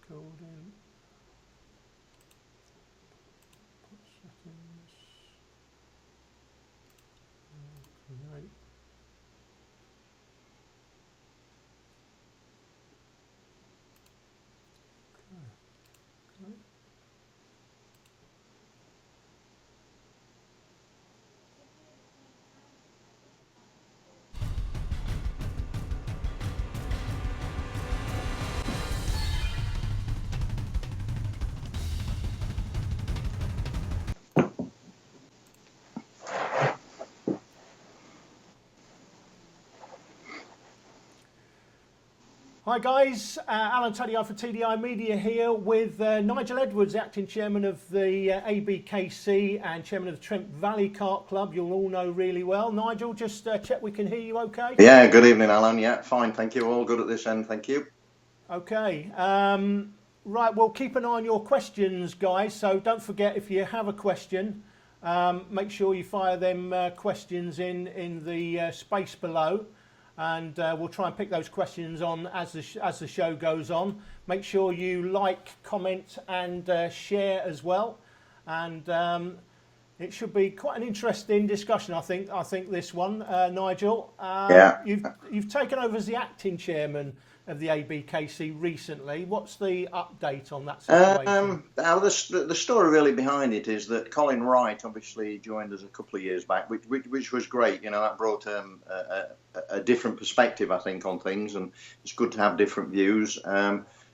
recording. Put settings. Create. Okay. Hi guys, Alan Taddei for TDI Media here with Nigel Edwards, acting chairman of the ABkC and chairman of the Trent Valley Kart Club. You'll all know really well. Nigel, just check we can hear you okay? Yeah, good evening, Alan. Yeah, fine, thank you. All good at this end, thank you. Okay, right, well keep an eye on your questions guys, so don't forget if you have a question, make sure you fire them questions in the space below. And we'll try and pick those questions on as the show goes on. Make sure you like, comment and share as well. And it should be quite an interesting discussion, I think this one, Nigel. Yeah. You've taken over as the acting chairman of the ABkC recently. What's the update on that situation? The story really behind it is that Colin Wright obviously joined us a couple of years back, which was great. You know, that brought a different perspective, I think, on things, and it's good to have different views.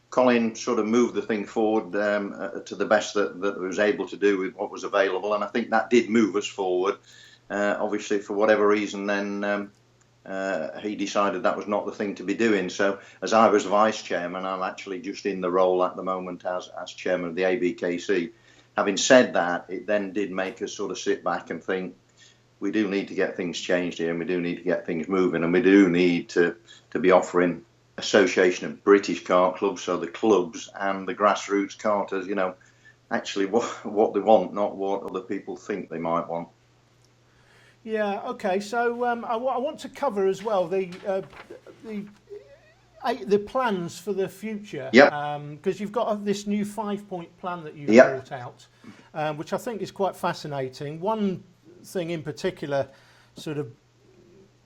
Colin sort of moved the thing forward to the best that was able to do with what was available, and I think that did move us forward. Obviously, for whatever reason, then he decided that was not the thing to be doing. So as I was vice chairman, I'm actually just in the role at the moment as chairman of the ABkC. Having said that, it then did make us sort of sit back and think, we do need to get things changed here, and we do need to get things moving, and we do need to be offering Association of British Kart Clubs, so the clubs and the grassroots karters, you know, actually what they want, not what other people think they might want. Yeah. Okay. So I want to cover as well the plans for the future. Yeah. Because you've got this new 5-point plan that you've brought out, which I think is quite fascinating. One thing in particular sort of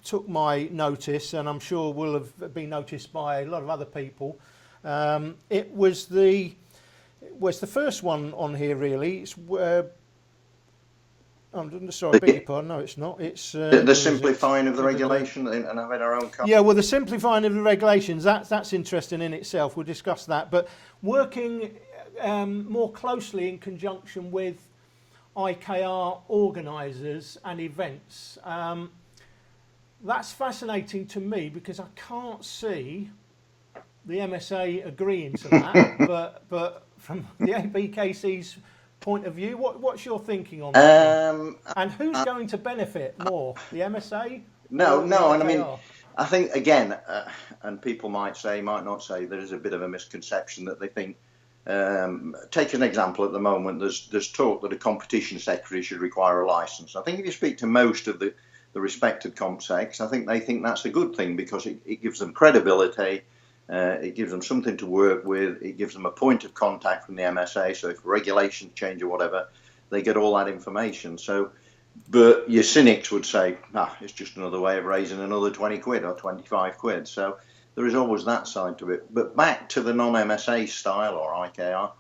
took my notice, and I'm sure will have been noticed by a lot of other people. It was the first one on here really. It's I'm sorry, beg your pardon. No, it's not. It's the simplifying of the regulation and having our own. Yeah, well, the simplifying of the regulations, that's interesting in itself. We'll discuss that. But working more closely in conjunction with IKR organisers and events, that's fascinating to me because I can't see the MSA agreeing to that. but from the ABkC's point of view, what's your thinking on that? And who's going to benefit more, the MSA? No, and I mean, I think again, and people might not say, there is a bit of a misconception that they think. Take an example at the moment. There's talk that a competition secretary should require a license. I think if you speak to most of the respected compsecs, I think they think that's a good thing because it gives them credibility. It gives them something to work with. It gives them a point of contact from the MSA. So if regulations change or whatever, they get all that information. So, but your cynics would say, it's just another way of raising another 20 quid or 25 quid. So there is always that side to it. But back to the non-MSA style or IKR,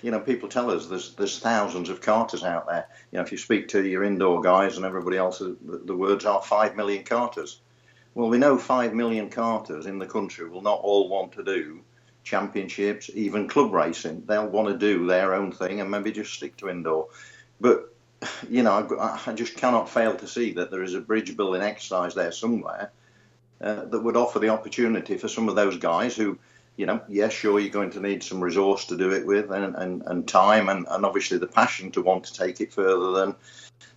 you know, people tell us there's thousands of karters out there. You know, if you speak to your indoor guys and everybody else, the words are 5 million karters. Well, we know 5 million karters in the country will not all want to do championships, even club racing. They'll want to do their own thing and maybe just stick to indoor. But, you know, I just cannot fail to see that there is a bridge building exercise there somewhere that would offer the opportunity for some of those guys who, you know, yes, sure, you're going to need some resource to do it with and time and obviously the passion to want to take it further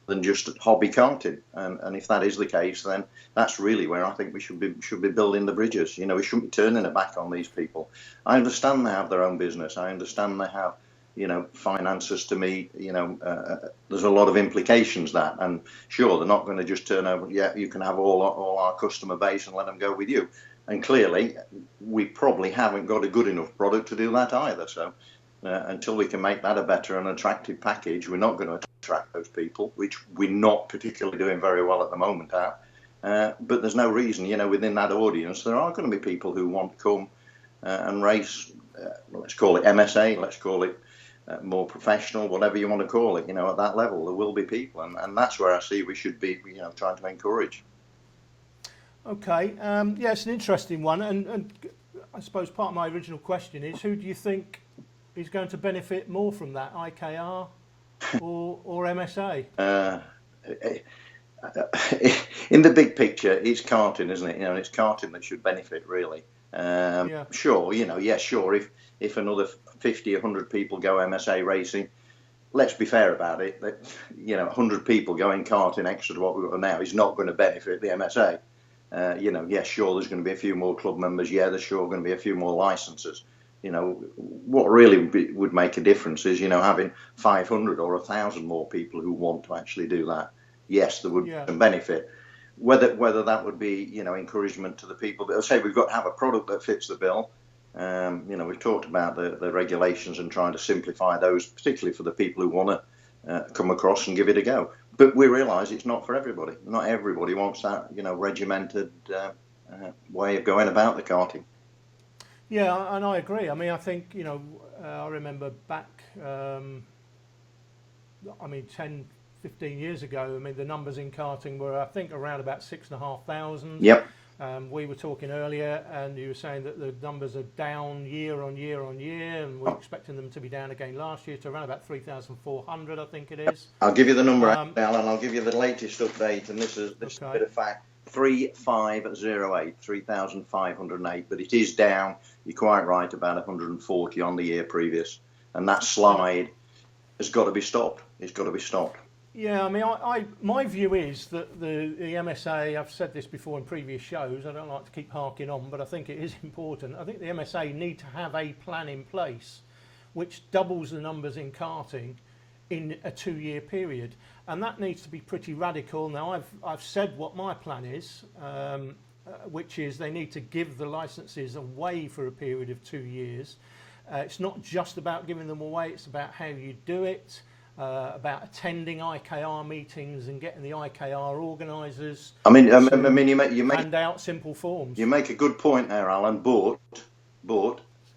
than just hobby karting. And if that is the case, then that's really where I think we should be building the bridges. You know, we shouldn't be turning it back on these people. I understand they have their own business. I understand they have, you know, finances to meet. You know, there's a lot of implications that, and sure, they're not going to just turn over. Yeah, you can have all our customer base and let them go with you. And clearly, we probably haven't got a good enough product to do that either. So until we can make that a better and attractive package, we're not going to attract those people, which we're not particularly doing very well at the moment at. But there's no reason, within that audience, there are going to be people who want to come and race, let's call it MSA, let's call it more professional, whatever you want to call it, at that level, there will be people. And that's where I see we should be, trying to encourage. Okay, yeah, it's an interesting one, and I suppose part of my original question is, who do you think is going to benefit more from that, IKR or MSA? In the big picture, it's karting, isn't it? It's karting that should benefit, really. Sure, sure. If another 50, 100 people go MSA racing, let's be fair about it. 100 people going karting extra to what we've got now is not going to benefit the MSA. Sure, there's going to be a few more club members. Yeah, there's sure going to be a few more licenses. What really would make a difference is, having 500 or 1,000 more people who want to actually do that. Yes, there would be some benefit. Whether that would be, encouragement to the people. But I'll say we've got to have a product that fits the bill. We've talked about the regulations and trying to simplify those, particularly for the people who want to come across and give it a go. But we realise it's not for everybody. Not everybody wants that, regimented way of going about the karting. Yeah, and I agree. I mean, I think, I remember back, 10, 15 years ago, the numbers in karting were, I think, around about 6,500. Yep. We were talking earlier, and you were saying that the numbers are down year on year on year, and we're expecting them to be down again last year to around about 3,400, I think it is. I'll give you the number, Alan. I'll give you the latest update, and this is a bit of fact. 3,508, 3,508, but it is down, you're quite right, about 140 on the year previous. And that slide has got to be stopped. It's got to be stopped. Yeah, my view is that the MSA, I've said this before in previous shows, I don't like to keep harking on, but I think it is important. I think the MSA need to have a plan in place which doubles the numbers in karting in a 2-year period. And that needs to be pretty radical. Now, I've said what my plan is, which is they need to give the licenses away for a period of 2 years. It's not just about giving them away, it's about how you do it, about attending IKR meetings and getting the IKR organisers you hand out simple forms. You make a good point there, Alan, but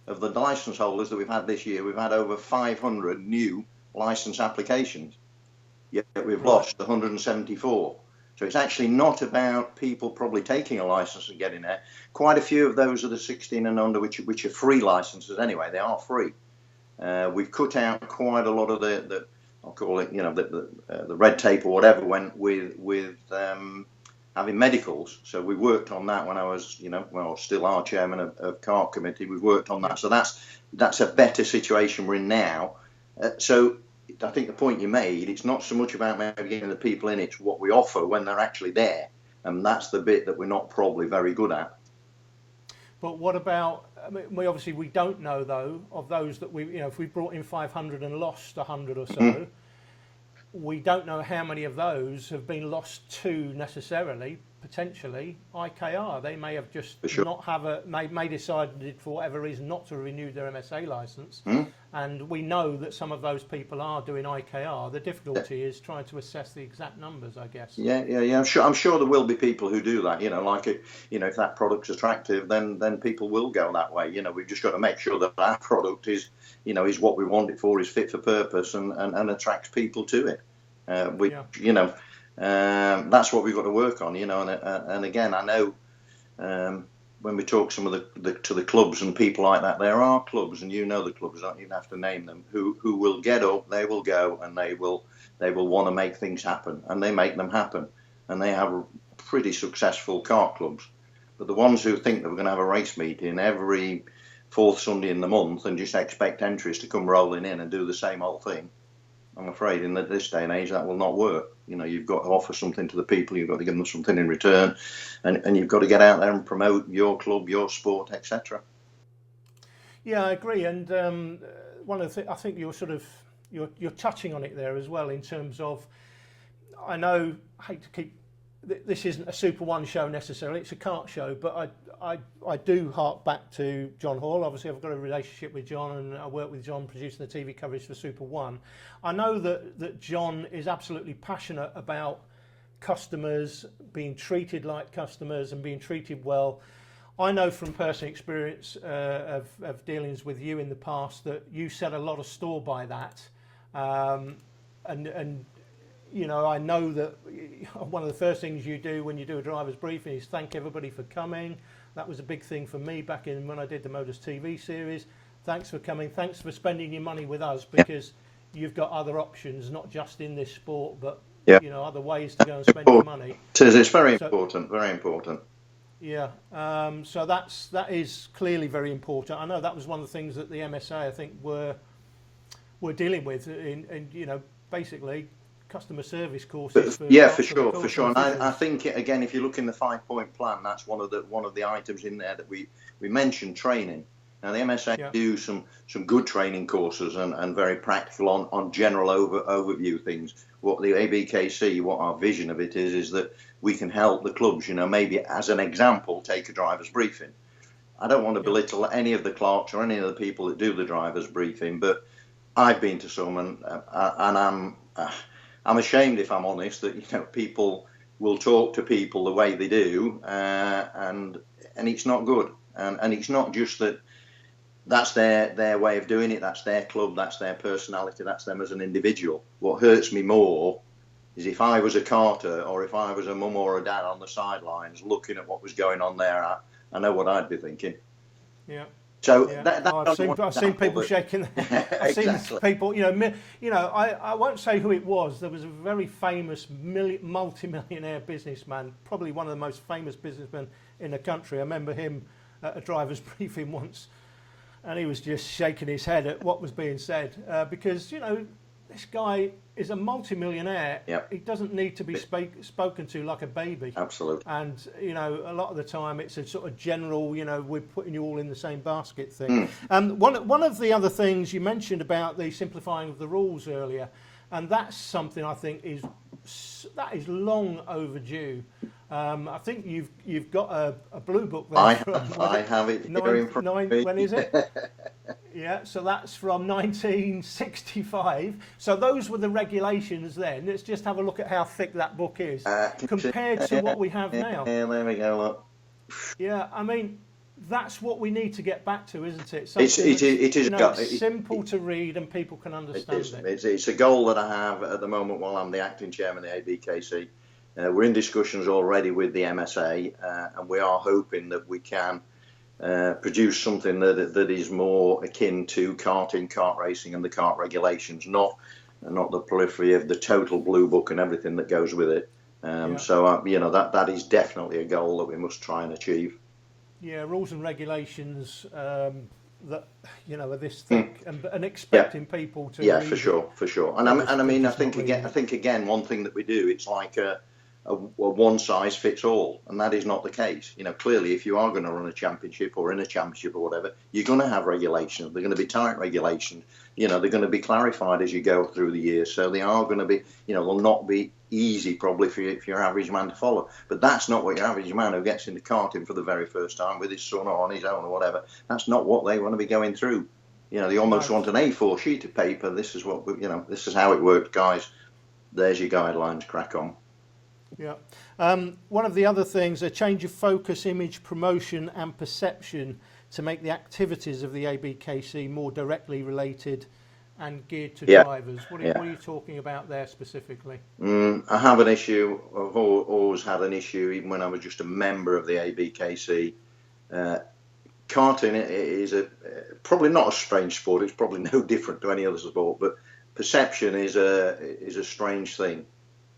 of the licence holders that we've had this year, we've had over 500 new licence applications. Yet we've lost 174. So it's actually not about people probably taking a licence and getting there. Quite a few of those are the 16 and under, which are free licences anyway. They are free. We've cut out quite a lot of the I'll call it, the red tape or whatever went with having medicals. So we worked on that when I was, still our chairman of Kart committee. We've worked on that. So that's a better situation we're in now. So I think the point you made, it's not so much about maybe getting the people in, it's what we offer when they're actually there. And that's the bit that we're not probably very good at. But what about, we don't know though, of those that if we brought in 500 and lost 100 or so, we don't know how many of those have been lost to necessarily, potentially, IKR. They may have just not have may decided for whatever reason not to renew their MSA licence. And we know that some of those people are doing IKR. The difficulty is trying to assess the exact numbers, I guess. Yeah. I'm sure there will be people who do that. If that product's attractive, then people will go that way. We've just got to make sure that our product is what we want it for, is fit for purpose, and attracts people to it. That's what we've got to work on. And again, I know. When we talk some of the clubs and people like that, there are clubs, and the clubs, don't even have to name them, who will get up, they will go, and they will want to make things happen, and they make them happen, and they have pretty successful kart clubs. But the ones who think that we're going to have a race meeting every fourth Sunday in the month and just expect entries to come rolling in and do the same old thing, I'm afraid in this day and age that will not work. You've got to offer something to the people, you've got to give them something in return, and you've got to get out there and promote your club, your sport, etc. Yeah, I agree. And one of the things, I think you're touching on it there as well, in terms of, I hate to keep this isn't a Super One show necessarily, it's a kart show, but I do hark back to John Hall. Obviously I've got a relationship with John, and I work with John producing the TV coverage for Super One. I know that John is absolutely passionate about customers being treated like customers and being treated well. I know from personal experience of dealings with you in the past that you set a lot of store by that, and you know, I know that one of the first things you do when you do a driver's briefing is thank everybody for coming. That was a big thing for me back in when I did the Motors TV series. Thanks for coming. Thanks for spending your money with us, because you've got other options, not just in this sport, but you know, other ways to go and spend your money. It's very important, very important. Yeah, so that is clearly very important. I know that was one of the things that the MSA, I think, were dealing with in you know, basically customer service courses. For sure. And I think again, if you look in the 5-point plan, that's one of the items in there that we mentioned training. Now the MSA do some good training courses and very practical on general overview things. What the ABkC, what our vision of it is that we can help the clubs. You know, maybe as an example, take a driver's briefing. I don't want to belittle any of the clerks or any of the people that do the driver's briefing, but I've been to some, and I'm ashamed, if I'm honest, that, you know, people will talk to people the way they do, and it's not good, and it's not just that. That's their way of doing it. That's their club. That's their personality. That's them as an individual. What hurts me more is if I was a karter, or if I was a mum or a dad on the sidelines looking at what was going on there, I know what I'd be thinking. Yeah. So I've seen people shaking their head. I've seen people, you know, I won't say who it was. There was a very famous multi-millionaire businessman, probably one of the most famous businessmen in the country. I remember him at a driver's briefing once, and he was just shaking his head at what was being said, because, you know, this guy is a multi-millionaire. He doesn't need to be spoken to like a baby. Absolutely. And, you know, a lot of the time it's a sort of general, you know, we're putting you all in the same basket thing. One of the other things you mentioned about the simplifying of the rules earlier, and that's something I think is long overdue. I think you've got a blue book there. I have it here in front of me. When is it? Yeah, so that's from 1965. So those were the regulations then. Let's just have a look at how thick that book is compared to what we have now. Yeah, there we go. Look. Yeah, I mean, that's what we need to get back to, isn't it? It is, you know, simple to read and people can understand it. It's a goal that I have at the moment while I'm the acting chairman of the ABkC. We're in discussions already with the MSA, and we are hoping that we can produce something that is more akin to karting, kart racing, and the kart regulations, not the periphery of the total blue book and everything that goes with it. So you know, that is definitely a goal that we must try and achieve. Yeah, rules and regulations that, you know, are this thick, and expecting people to. Yeah, for sure. And I mean, I think again, one thing that we do, it's like a one size fits all, and that is not the case. You know, clearly, if you are going to run a championship or in a championship or whatever, you're going to have regulations. They're going to be tight regulations. You know, they're going to be clarified as you go through the years. So they are going to be, you know, they'll not be easy probably for your average man to follow. But that's not what your average man who gets into karting for the very first time with his son or on his own or whatever. That's not what they want to be going through. You know, they almost want an A4 sheet of paper. This is what, you know, this is how it works, guys. There's your guidelines. Crack on. Yeah. One of the other things, a change of focus, image, promotion and perception to make the activities of the ABkC more directly related and geared to drivers. What are you talking about there specifically? I have an issue. I've always had an issue, even when I was just a member of the ABkC. Karting is probably not a strange sport. It's probably no different to any other sport, but perception is a strange thing.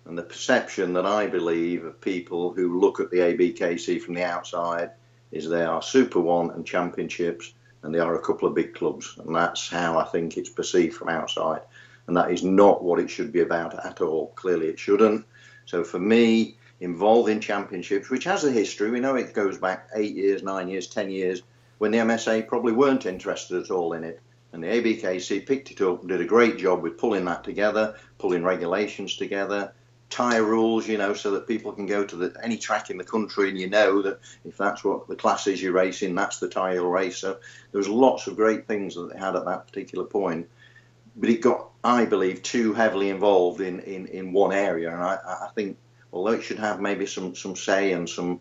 And the perception that I believe of people who look at the ABkC from the outside is they are Super One and championships, and they are a couple of big clubs. And that's how I think it's perceived from outside. And that is not what it should be about at all. Clearly it shouldn't. So for me, involving championships, which has a history, we know it goes back 8 years, 9 years, 10 years, when the MSA probably weren't interested at all in it. And the ABkC picked it up and did a great job with pulling that together, pulling regulations together, tyre rules, so that people can go to any track in the country, and that if that's what the class is you're racing, that's the tyre you'll race. So there was lots of great things that they had at that particular point. But it got, I believe, too heavily involved in one area, and I think although it should have maybe some say and some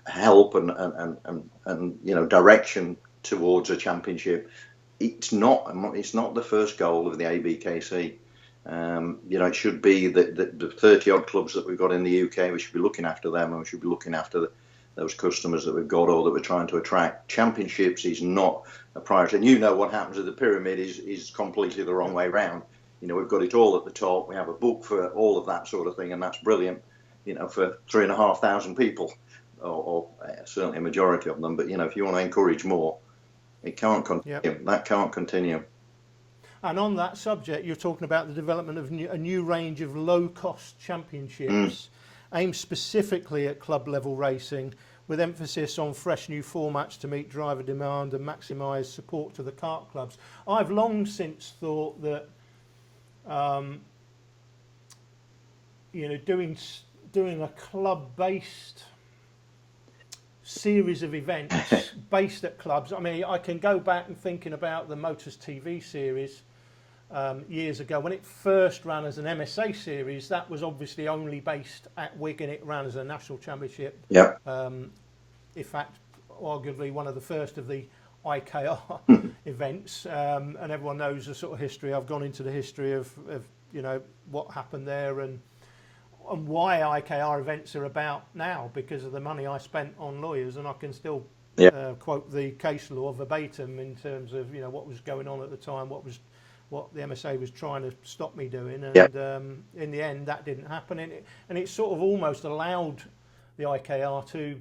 help and direction towards a championship, it's not the first goal of the ABkC. It should be the 30 odd clubs that we've got in the UK. We should be looking after them, and we should be looking after those customers that we've got or that we're trying to attract. Championships is not a priority, and what happens with the pyramid is completely the wrong way round. We've got it all at the top. We have a book for all of that sort of thing, and that's brilliant, for 3,500 people, or certainly a majority of them. But, if you want to encourage more, it can't continue. Yep. That can't continue. And on that subject, you're talking about the development of a new range of low-cost championships aimed specifically at club-level racing, with emphasis on fresh new formats to meet driver demand and maximise support to the kart clubs. I've long since thought that doing a club-based series of events based at clubs. I mean, I can go back and thinking about the Motors TV series years ago when it first ran as an MSA series. That was obviously only based at Wigan. It ran as a national championship. Yeah. In fact, arguably one of the first of the IKR events, and everyone knows the sort of history. I've gone into the history of what happened there and why IKR events are about now, because of the money I spent on lawyers, and I can still quote the case law verbatim in terms of what was going on at the time, what the MSA was trying to stop me doing, and in the end that didn't happen, and it sort of almost allowed the IKR to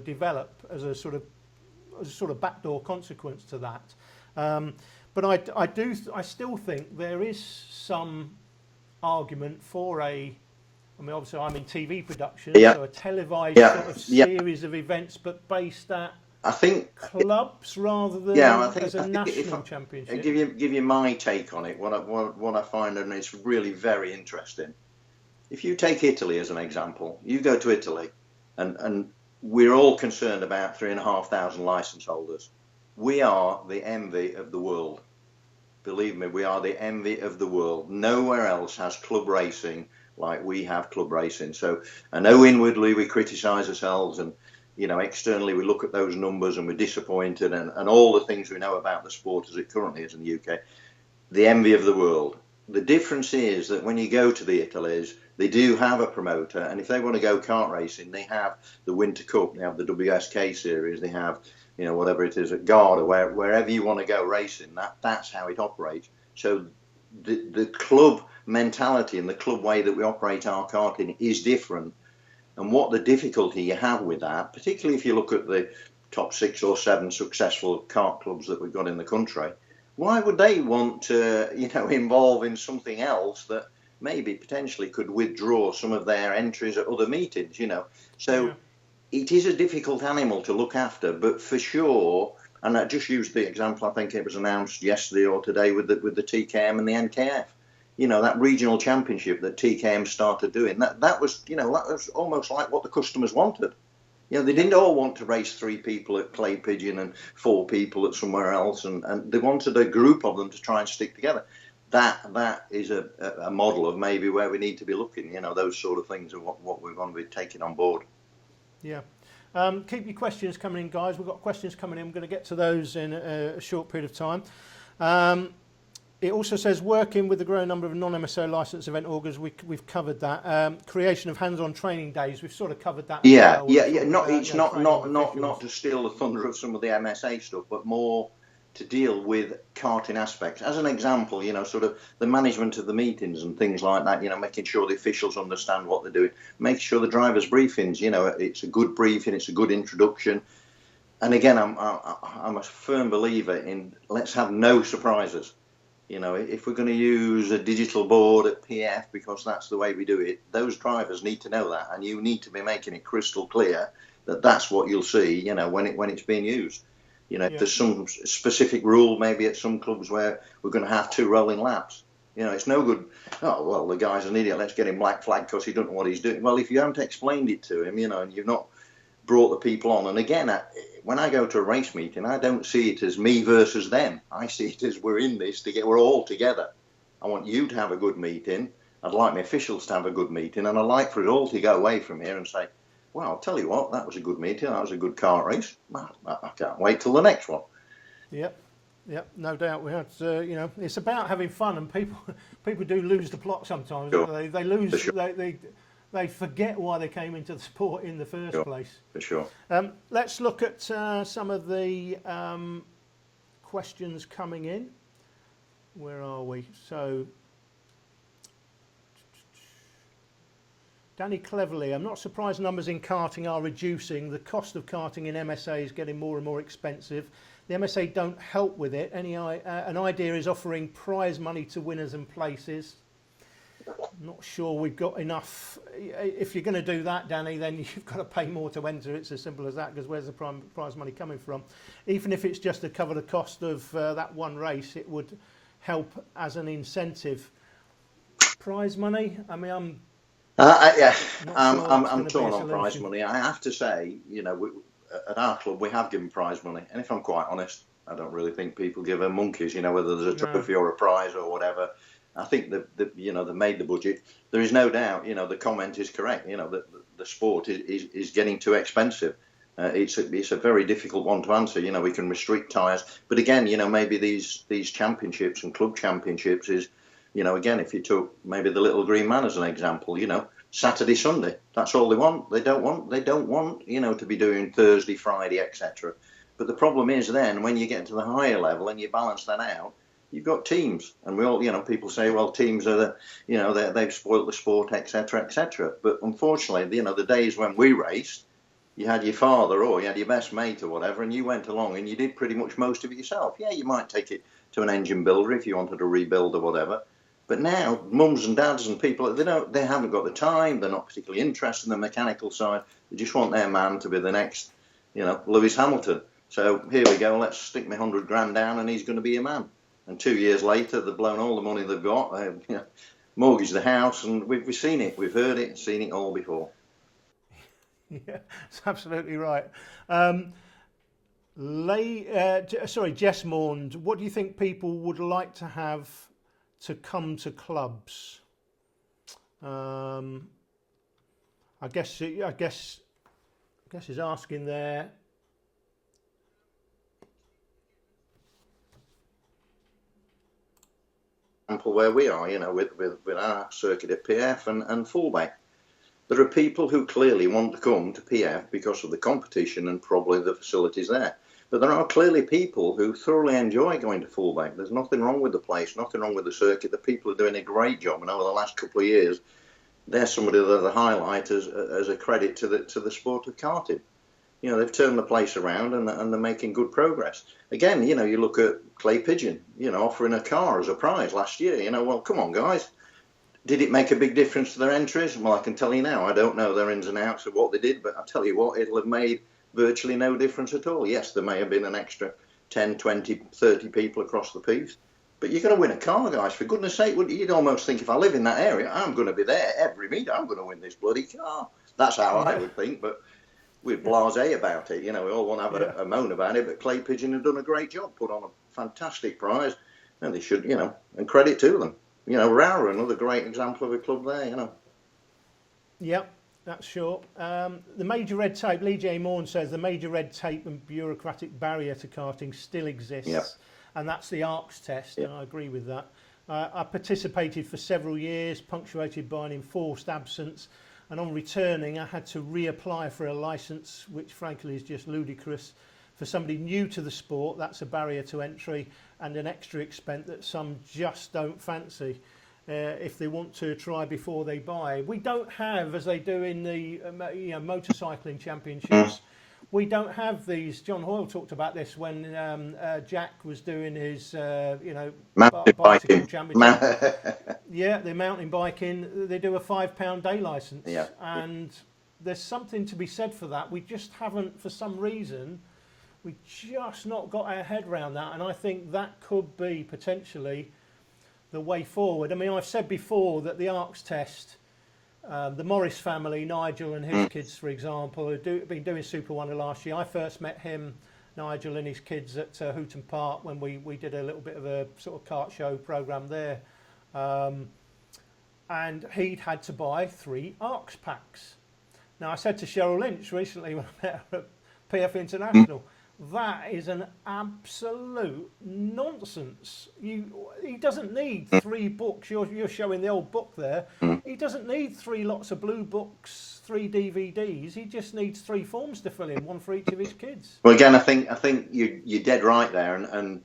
develop as a sort of backdoor consequence to that. But I still think there is some argument for obviously I'm in TV production, so a televised sort of series of events, but based at clubs rather than as a national championship. Give you my take on it. What I find, and it's really very interesting. If you take Italy as an example, you go to Italy, and we're all concerned about 3,500 licence holders. We are the envy of the world. Believe me, we are the envy of the world. Nowhere else has club racing like we have club racing. So I know inwardly we criticise ourselves, and externally we look at those numbers and we're disappointed, and all the things we know about the sport as it currently is in the UK. The envy of the world. The difference is that when you go to the Italies, they do have a promoter, and if they want to go kart racing, they have the Winter Cup, they have the ABkC series, they have whatever it is at Garda, wherever you want to go racing. That's how it operates. So the club mentality and the club way that we operate our karting is different. And what the difficulty you have with that, particularly if you look at the top 6 or 7 successful kart clubs that we've got in the country, why would they want to involve in something else that maybe potentially could withdraw some of their entries at other meetings? So it is a difficult animal to look after, but for sure. And I just used the example, I think it was announced yesterday or today with the TKM and the NKF. That regional championship that TKM started doing, that was almost like what the customers wanted. They didn't all want to race 3 people at Clay Pigeon and 4 people at somewhere else, and they wanted a group of them to try and stick together. That is a model of maybe where we need to be looking. Those sort of things are what we're going to be taking on board. Yeah. Keep your questions coming in, guys. We've got questions coming in. We're going to get to those in a short period of time. It also says working with the growing number of non-MSO licensed event organs. We've covered that. Creation of hands-on training days. We've sort of covered that. Yeah. Not to steal the thunder of some of the MSA stuff, but more to deal with karting aspects. As an example, sort of the management of the meetings and things like that. Making sure the officials understand what they're doing. Making sure the drivers' briefings. It's a good briefing. It's a good introduction. And again, I'm a firm believer in let's have no surprises. If we're going to use a digital board at PF because that's the way we do it, those drivers need to know that, and you need to be making it crystal clear that that's what you'll see, when it's being used. If there's some specific rule maybe at some clubs where we're going to have 2 rolling laps, It's no good. Oh well, the guy's an idiot. Let's get him black flag because he doesn't know what he's doing. Well, if you haven't explained it to him, and you've not brought the people on. And again, when I go to a race meeting, I don't see it as me versus them. I see it as we're in this together. We're all together. I want you to have a good meeting. I'd like my officials to have a good meeting, and I'd like for it all to go away from here and say, well, I'll tell you what, that was a good meeting. That was a good kart race. I can't wait till the next one. Yep, no doubt. We had, it's about having fun, and people do lose the plot sometimes. Sure. They lose. Sure. They forget why they came into the sport in the first place. For sure. Let's look at some of the questions coming in. Where are we? So, Danny Cleverly, I'm not surprised numbers in karting are reducing. The cost of karting in MSA is getting more and more expensive. The MSA don't help with it. An idea is offering prize money to winners and places. Not sure we've got enough. If you're going to do that, Danny, then you've got to pay more to enter. It's as simple as that, because where's the prize money coming from? Even if it's just to cover the cost of that one race, it would help as an incentive. Prize money? I mean, I'm torn on prize money. I have to say, at our club we have given prize money, and if I'm quite honest, I don't really think people give a monkeys, whether there's a trophy or a prize or whatever. I think that they made the budget. There is no doubt, the comment is correct. That the sport is getting too expensive. It's a very difficult one to answer. We can restrict tyres, but again, maybe these championships and club championships is, again, if you took maybe the Little Green Man as an example, Saturday, Sunday, that's all they want. They don't want, to be doing Thursday, Friday, etc. But the problem is then when you get to the higher level and you balance that out, you've got teams, and we all, people say, well, teams are they've spoilt the sport, etc., etc. But unfortunately, the days when we raced, you had your father or you had your best mate or whatever, and you went along and you did pretty much most of it yourself. Yeah, you might take it to an engine builder if you wanted to rebuild or whatever. But now, mums and dads and people, they haven't got the time. They're not particularly interested in the mechanical side. They just want their man to be the next, Lewis Hamilton. So here we go. Let's stick me 100 grand down, and he's going to be a man. And 2 years later, they've blown all the money they've got, mortgaged the house, and we've seen it, we've heard it, seen it all before. Yeah, that's absolutely right. Jess Maund, what do you think people would like to have to come to clubs? I guess he's asking there. Example where we are, with our circuit at PF and fullback. There are people who clearly want to come to PF because of the competition and probably the facilities there. But there are clearly people who thoroughly enjoy going to fullback. There's nothing wrong with the place, nothing wrong with the circuit. The people are doing a great job, and over the last couple of years, they're somebody that the highlight as a credit to the sport of karting. They've turned the place around and they're making good progress. Again, you look at Clay Pigeon, offering a car as a prize last year. Well, come on, guys. Did it make a big difference to their entries? Well, I can tell you now, I don't know their ins and outs of what they did, but I tell you what, it'll have made virtually no difference at all. Yes, there may have been an extra 10, 20, 30 people across the piece, but you're going to win a car, guys. For goodness sake, you'd almost think if I live in that area, I'm going to be there every meet. I'm going to win this bloody car. That's how I would think, but we're blasé about it. We all want to have a moan about it, but Clay Pigeon have done a great job, put on a fantastic prize, and they should, and credit to them. Rara, another great example of a club there, Yep, that's sure. The major red tape, Lee J. Morn says, the major red tape and bureaucratic barrier to karting still exists, and that's the ARCS test, and I agree with that. I participated for several years, punctuated by an enforced absence, and on returning I had to reapply for a licence, which frankly is just ludicrous. For somebody new to the sport, that's a barrier to entry and an extra expense that some just don't fancy if they want to try before they buy. We don't have, as they do in the motorcycling championships, we don't have these. John Hoyle talked about this when Jack was doing his bicycle championship. Yeah, the mountain biking, they do a £5 day licence. Yeah. And there's something to be said for that. We just haven't, for some reason, we just not got our head around that, and I think that could be potentially the way forward. I mean, I've said before that the ARCS test, the Morris family, Nigel and his kids, for example, have been doing Super Wonder last year. I first met him, Nigel and his kids, at Hooton Park when we did a little bit of a sort of kart show programme there. And he'd had to buy 3 ARCS packs. Now, I said to Cheryl Lynch recently when I met her at PF International, that is an absolute nonsense. He doesn't need 3 books. You're showing the old book there. He doesn't need 3 lots of blue books, 3 DVDs. He just needs 3 forms to fill in, 1 for each of his kids. Well, again, I think you're dead right there, and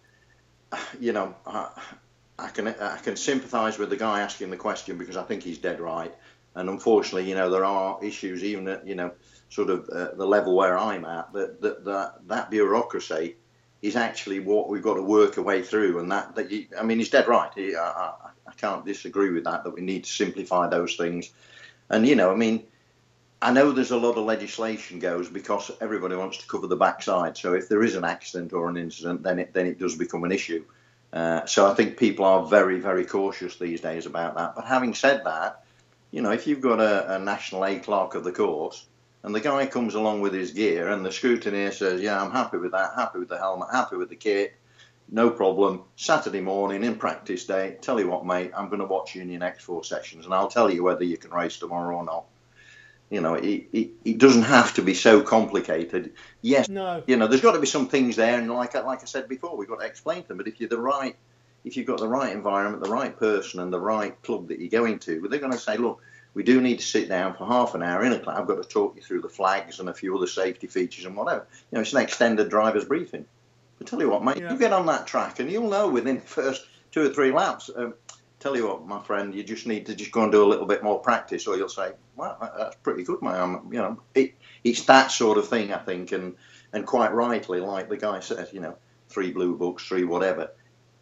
you know, I can sympathise with the guy asking the question, because I think he's dead right. And unfortunately, you know, there are issues even at, you know, sort of the level where I'm at, that bureaucracy is actually what we've got to work our way through. And I mean, he's dead right. I can't disagree with that we need to simplify those things. And, you know, I mean, I know there's a lot of legislation goes because everybody wants to cover the backside. So if there is an accident or an incident, then it does become an issue. So I think people are very, very cautious these days about that. But having said that, you know, if you've got a National A clerk of the course and the guy comes along with his gear and the scrutineer says, yeah, I'm happy with that, happy with the helmet, happy with the kit, no problem, Saturday morning in practice day, tell you what, mate, I'm going to watch you in your next 4 sessions and I'll tell you whether you can race tomorrow or not. You know, it doesn't have to be so complicated. Yes, no. You know, there's got to be some things there, and like I said before, we've got to explain them. But if you've got the right environment, the right person, and the right club that you're going to, they're going to say, look, we do need to sit down for half an hour in a class. I've got to talk you through the flags and a few other safety features and whatever. You know, it's an extended driver's briefing. But tell you what, mate, you get on that track and you'll know within the first 2 or 3 laps. Tell you what, my friend, you just need to just go and do a little bit more practice, or you'll say, well, that's pretty good, man. You know, it's that sort of thing, I think, and quite rightly, like the guy says, you know, 3 blue books, 3 whatever.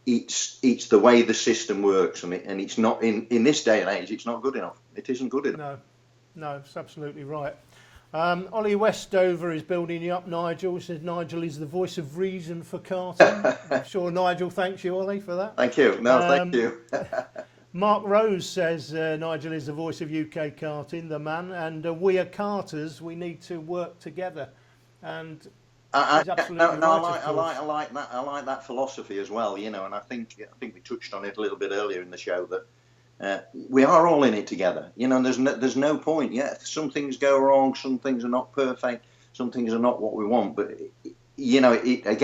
It's the way the system works, and it's not in this day and age. It's not good enough. It isn't good enough. No, it's absolutely right. Ollie Westover is building you up, Nigel. He says Nigel is the voice of reason for karting. I'm sure Nigel thanks you, Ollie, for that. Thank you. No, thank you. Mark Rose says Nigel is the voice of UK karting, the man, and we are karters. We need to work together. And I like that. I like that philosophy as well. You know, and I think we touched on it a little bit earlier in the show that. We are all in it together, you know. And there's no point. Yeah, some things go wrong, some things are not perfect, some things are not what we want. But you know, I've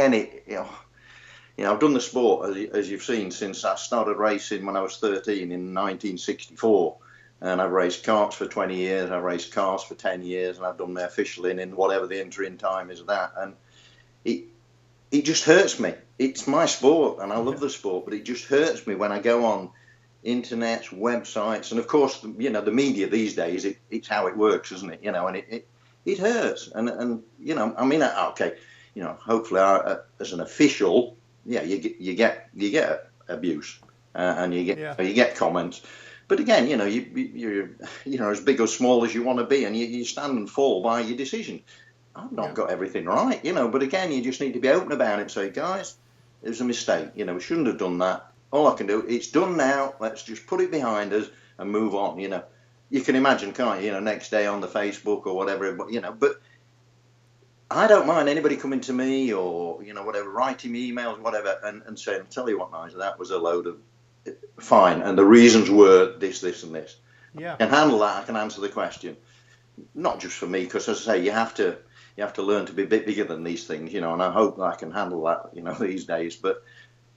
done the sport as you've seen since I started racing when I was 13 in 1964, and I've raced karts for 20 years. I've raced cars for 10 years, and I've done my officialing in whatever the interim time is of that. And it just hurts me. It's my sport, and I love the sport, but it just hurts me when I go on internets, websites, and of course, you know, the media these days, it's how it works, isn't it? You know, and it hurts. And you know, I mean, okay, you know, hopefully as an official, yeah, you get abuse and you get comments. But again, you know, you're as big or small as you want to be, and you stand and fall by your decision. I've not got everything right, you know, but again, you just need to be open about it and say, guys, it was a mistake. You know, we shouldn't have done that. All I can do, it's done now. Let's just put it behind us and move on. You know, you can imagine, can't you? You know, next day on the Facebook or whatever. But you know, but I don't mind anybody coming to me or you know whatever, writing me emails, whatever, and saying, "Tell you what, Nigel, that was a load of fine, and the reasons were this, this, and this." Yeah, I can handle that. I can answer the question. Not just for me, because as I say, you have to learn to be a bit bigger than these things, you know. And I hope that I can handle that, you know, these days, but.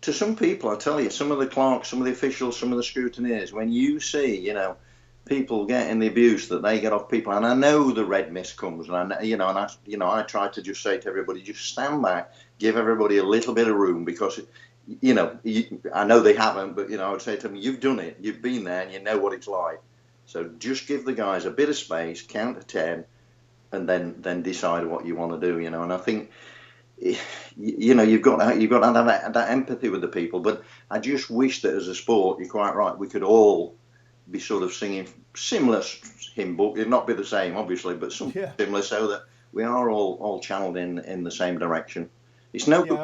To some people, I tell you, some of the clerks, some of the officials, some of the scrutineers, when you see, you know, people getting the abuse that they get off people, and I know the red mist comes, and I try to just say to everybody, just stand back, give everybody a little bit of room, because, you know, I know they haven't, but you know, I would say to them, you've done it, you've been there, and you know what it's like. So just give the guys a bit of space, count to 10, and then decide what you want to do, you know. And I think. You know, you've got to have that empathy with the people, but I just wish that as a sport, you're quite right, we could all be sort of singing similar hymn book. It'd not be the same, obviously, but something similar, so that we are all channeled in the same direction. It's no. Yeah,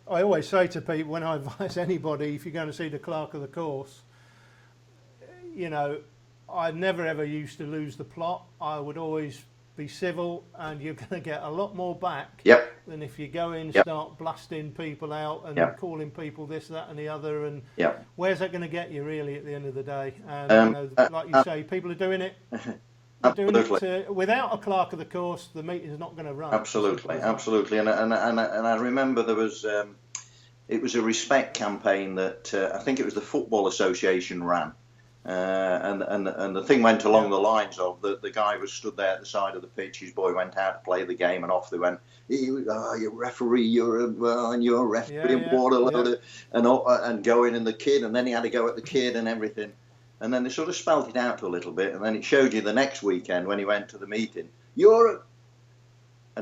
I always say to people when I advise anybody, if you're going to see the clerk of the course, you know, I never ever used to lose the plot. I would always be civil, and you're going to get a lot more back Yep. than if you go in, Yep. start blasting people out and Yep. calling people this, that, and the other. And Yep. where's that going to get you really at the end of the day? And you know, like you say, people are doing it. They're doing it without a clerk of the course. The meeting's not going to run. Absolutely, absolutely. And I remember there was it was a respect campaign that I think it was the Football Association ran. And the thing went along the lines of the guy was stood there at the side of the pitch. His boy went out to play the game, and off they went. You're referee, you're a referee, what a load of, and going and the kid, and then he had to go at the kid and everything. And then they sort of spelt it out a little bit, and then it showed you the next weekend when he went to the meeting. And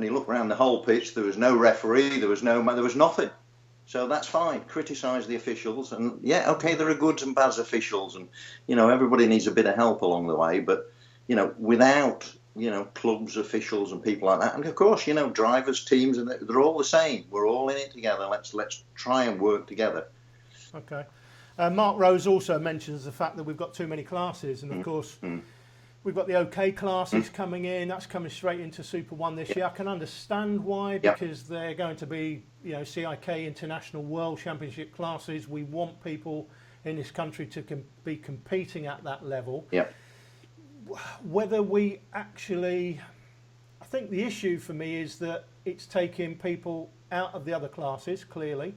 he looked around the whole pitch. There was no referee. There was nothing. So that's fine. Criticise the officials, and yeah, okay, there are goods and bads officials, and you know everybody needs a bit of help along the way. But you know, without clubs, officials, and people like that, and of course, drivers, teams, and they're all the same. We're all in it together. Let's try and work together. Okay. Mark Rose also mentions the fact that we've got too many classes, and of course. We've got the OK classes coming in. That's coming straight into Super 1 this year. I can understand why, because they're going to be, CIK International World Championship classes. We want people in this country to be competing at that level. Yep. Whether we actually... I think the issue for me is that it's taking people out of the other classes, clearly.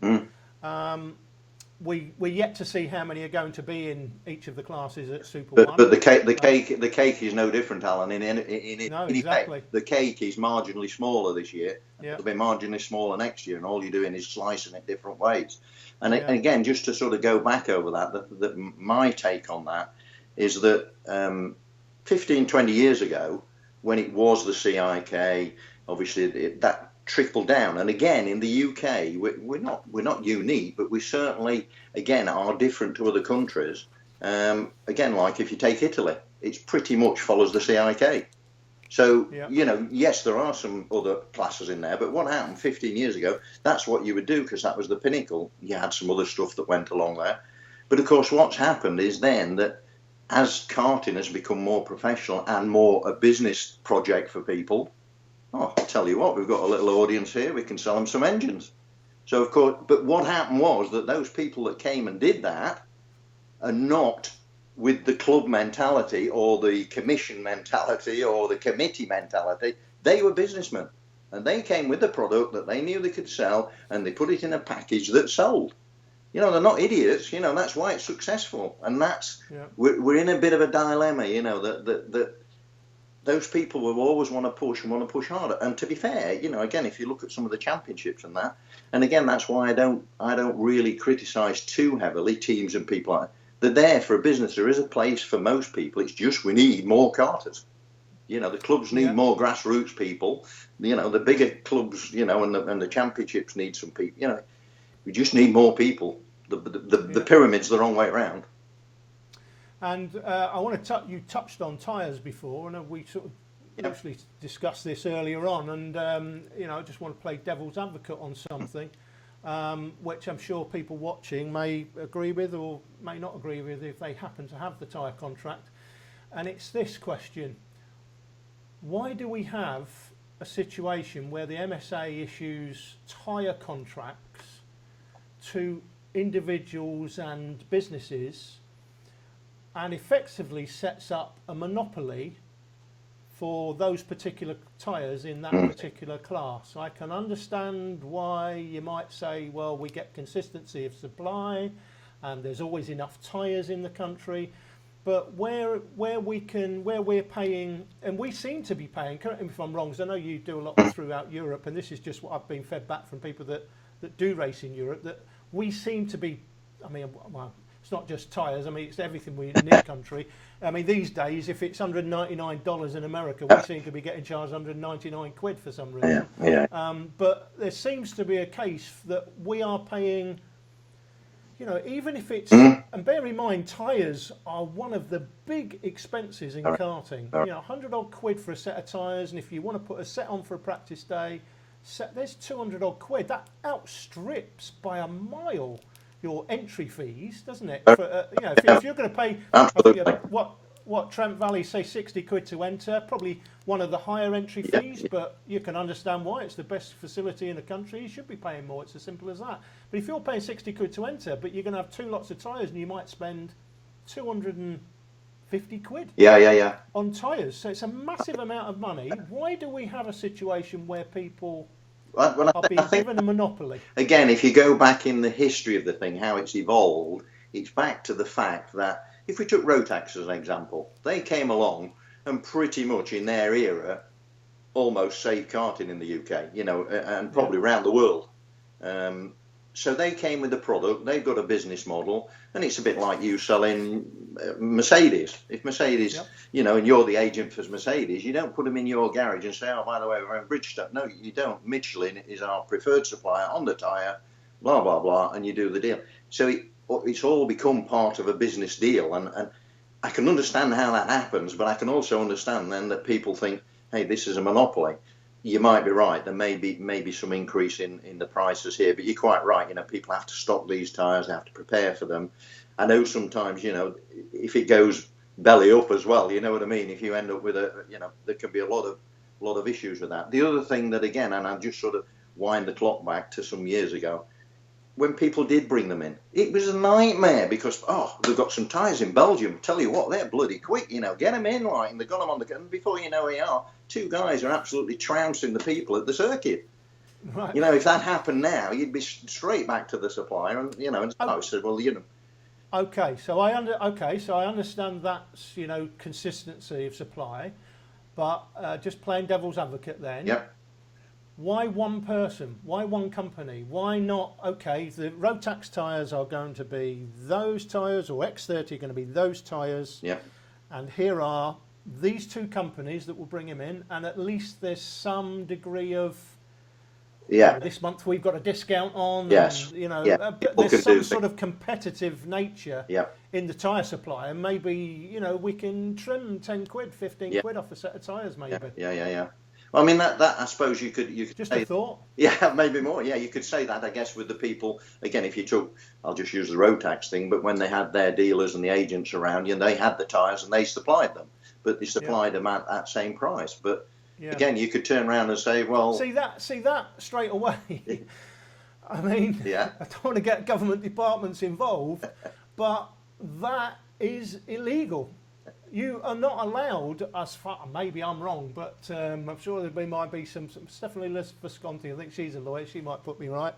We're yet to see how many are going to be in each of the classes at Super 1. But the cake is no different, Alan. No, exactly. The cake is marginally smaller this year. It'll be marginally smaller next year, and all you're doing is slicing it different ways. And again, just to sort of go back over that, my take on that is that 15, 20 years ago, when it was the CIK, obviously that trickle down, and again in the UK we're not unique, but we certainly again are different to other countries. Again, like if you take Italy, it's pretty much follows the CIK. So yes, there are some other classes in there, but what happened 15 years ago? That's what you would do because that was the pinnacle. You had some other stuff that went along there, but of course what's happened is then that as karting has become more professional and more a business project for people. Oh, I'll tell you what, we've got a little audience here, we can sell them some engines. So, of course, but what happened was that those people that came and did that are not with the club mentality or the commission mentality or the committee mentality. They were businessmen, and they came with the product that they knew they could sell, and they put it in a package that sold. They're not idiots, that's why it's successful. And that's, we're in a bit of a dilemma, that those people will always want to push harder. And to be fair, again, if you look at some of the championships and that, and again, that's why I don't really criticise too heavily teams and people like that. They're there for a business. There is a place for most people. It's just we need more karters. The clubs need more grassroots people. The bigger clubs, and the championships need some people. We just need more people. The pyramid's the wrong way around. And I want to you touched on tyres before, and we sort of actually discussed this earlier on. And I just want to play devil's advocate on something, which I'm sure people watching may agree with or may not agree with if they happen to have the tyre contract. And it's this question: why do we have a situation where the MSA issues tyre contracts to individuals and businesses, and effectively sets up a monopoly for those particular tyres in that particular class? I can understand why you might say, well, we get consistency of supply and there's always enough tyres in the country, but where we're paying, and we seem to be paying, correct me if I'm wrong, because I know you do a lot throughout Europe, and this is just what I've been fed back from people that do race in Europe, that we seem to be, it's not just tyres, it's everything we in this country. These days, if it's $199 in America, we seem to be getting charged 199 quid for some reason. But there seems to be a case that we are paying, even if it's, and bear in mind, tyres are one of the big expenses in karting. 100 odd quid for a set of tyres, and if you want to put a set on for a practice day, there's 200 odd quid. That outstrips by a mile your entry fees, doesn't it? For, you know, if you're going to pay, Absolutely. what Trent Valley say 60 quid to enter, probably one of the higher entry fees, but you can understand why. It's the best facility in the country. You should be paying more. It's as simple as that. But if you're paying 60 quid to enter, but you're going to have 2 lots of tyres and you might spend 250 quid on tyres. So it's a massive amount of money. Why do we have a situation where people are being given a monopoly? Again, if you go back in the history of the thing, how it's evolved, it's back to the fact that if we took Rotax as an example, they came along and pretty much in their era almost saved karting in the UK, you know, and probably around the world. So they came with a product, they've got a business model, and it's a bit like you selling Mercedes. If Mercedes, you know, and you're the agent for Mercedes, you don't put them in your garage and say, oh, by the way, we're in Bridgestone. No, you don't. Michelin is our preferred supplier on the tyre, blah, blah, blah, and you do the deal. So it's all become part of a business deal, and I can understand how that happens, but I can also understand then that people think, hey, this is a monopoly. You might be right. There may be some increase in the prices here, but you're quite right. You know, people have to stock these tyres, they have to prepare for them. I know sometimes, you know, if it goes belly up as well, you know what I mean. If you end up with there can be a lot of issues with that. The other thing that again, and I'll just sort of wind the clock back to some years ago, when people did bring them in, it was a nightmare because, they've got some tyres in Belgium. Tell you what, they're bloody quick, you know, get them in, like, and they've got them on the gun. Before you know who they are, 2 guys are absolutely trouncing the people at the circuit. Right. You know, if that happened now, you'd be straight back to the supplier, and you know, and I said, well, you know. Okay, so I understand that's, you know, consistency of supply, but just playing devil's advocate then. Yep. Why one person? Why one company? Why not, okay, the Rotax tyres are going to be those tyres, or X30 are going to be those tyres. Yeah. And here are these 2 companies that will bring them in, and at least there's some degree of, you know, this month we've got a discount on. Yes. And, you know, But there's some sort of competitive nature in the tyre supply, and maybe, you know, we can trim 10 quid, 15 quid off a set of tyres, maybe. Yeah. Well, I mean, that I suppose you could just say, a thought. Yeah, maybe more. Yeah, you could say that, I guess, with the people. Again, if you took, I'll just use the Rotax thing, but when they had their dealers and the agents around you, and they had the tyres and they supplied them, but they supplied them at that same price. But again, you could turn around and say, well, see that straight away. I mean, I don't want to get government departments involved, but that is illegal. You are not allowed, as far, maybe I'm wrong, but I'm sure there might be some Stephanie Visconti, I think she's a lawyer, she might put me right.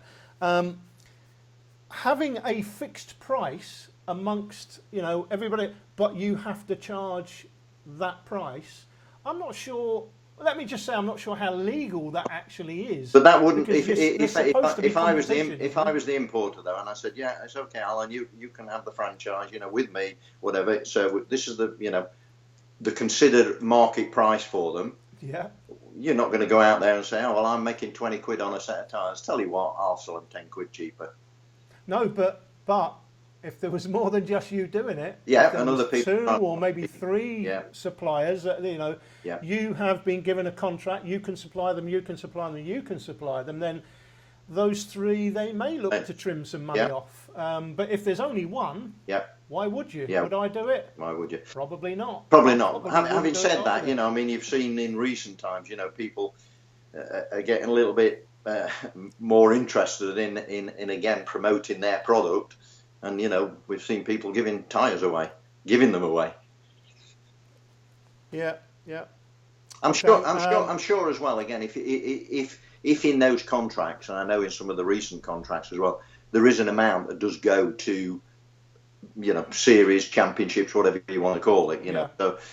Having a fixed price amongst, you know, everybody, but you have to charge that price. I'm not sure, let me just say, I'm not sure how legal that actually is. But that wouldn't, if I was the importer though, and I said, yeah, it's okay, Alan, you can have the franchise, you know, with me, whatever. So this is the, you know, the considered market price for them. Yeah. You're not going to go out there and say, oh, well, I'm making 20 quid on a set of tyres. Tell you what, I'll sell them 10 quid cheaper. No, but if there was more than just you doing it, and other people, 2 or maybe 3 suppliers, you know, you have been given a contract, you can supply them, you can supply them, you can supply them, then those 3, they may look to trim some money off. But if there's only one, why would you? Would I do it? Why would you? Probably not. Probably not. Having said that, you know, I mean, you've seen in recent times, you know, people are getting a little bit more interested in again promoting their product. And you know, we've seen people giving them away. Yeah. I'm sure as well. Again, if in those contracts, and I know in some of the recent contracts as well, there is an amount that does go to, you know, series, championships, whatever you want to call it. You know,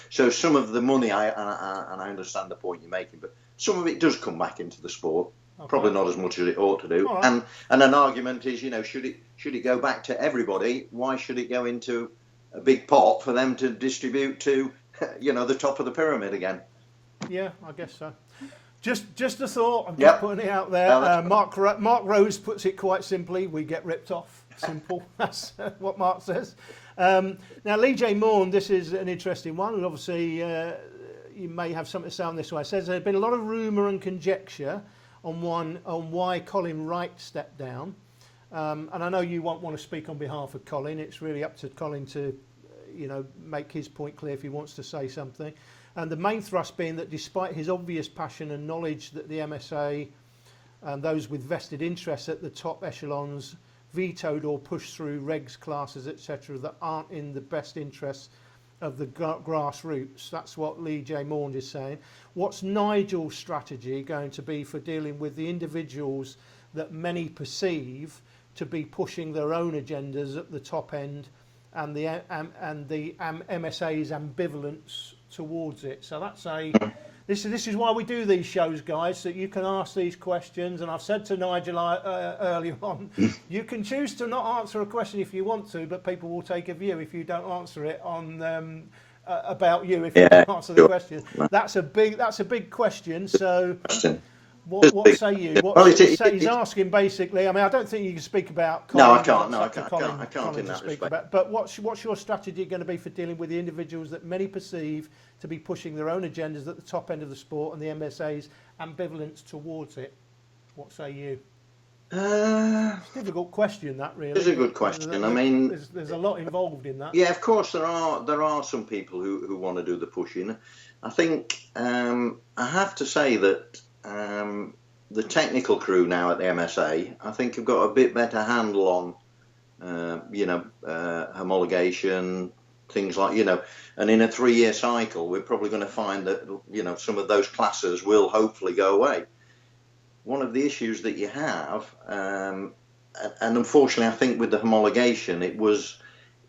so some of the money, and I understand the point you're making, but some of it does come back into the sport. Okay. Probably not as much as it ought to do. Right. And an argument is, you know, should it go back to everybody? Why should it go into a big pot for them to distribute to, you know, the top of the pyramid again? Yeah, I guess so. Just a thought. I'm just putting it out there. Mark Rose puts it quite simply: we get ripped off. Simple. That's what Mark says. Now, Lee J. Morn, this is an interesting one, and obviously you may have something to say on this one. It says there's been a lot of rumour and conjecture on why Colin Wright stepped down. And I know you won't want to speak on behalf of Colin. It's really up to Colin to, make his point clear if he wants to say something. And the main thrust being that despite his obvious passion and knowledge that the MSA and those with vested interests at the top echelons vetoed or pushed through regs, classes, etc., that aren't in the best interests of the grassroots. That's what Lee J. Maund is saying. What's Nigel's strategy going to be for dealing with the individuals that many perceive to be pushing their own agendas at the top end, and the MSA's ambivalence towards it? So that's this is why we do these shows, guys, so you can ask these questions. And I've said to Nigel earlier on, you can choose to not answer a question if you want to, but people will take a view if you don't answer it on about you if you don't answer the question. That's a big question. So what say you? He's asking basically. I mean, I don't think you can speak about Colin. No, I can't. No, I can't in that respect. But what's your strategy going to be for dealing with the individuals that many perceive to be pushing their own agendas at the top end of the sport and the MSA's ambivalence towards it? What say you? It's a difficult question, that really. It's a good question. I mean, there's a lot involved in that. Yeah, of course there are some people who want to do the pushing. I think I have to say that the technical crew now at the MSA, I think, have got a bit better handle on homologation, things like, and in a 3-year cycle, we're probably going to find that, some of those classes will hopefully go away. One of the issues that you have, and unfortunately, I think with the homologation, it was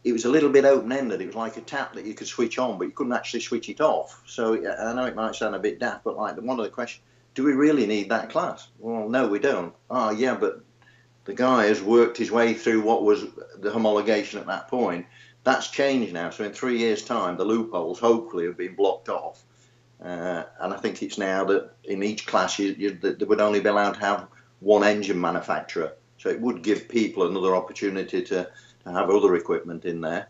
a little bit open-ended. It was like a tap that you could switch on, but you couldn't actually switch it off. So I know it might sound a bit daft, but like one of the questions, do we really need that class? Well, no, we don't. Oh, yeah, but the guy has worked his way through what was the homologation at that point. That's changed now. So in 3 years' time, the loopholes hopefully have been blocked off. And I think it's now that in each class they would only be allowed to have one engine manufacturer. So it would give people another opportunity to have other equipment in there.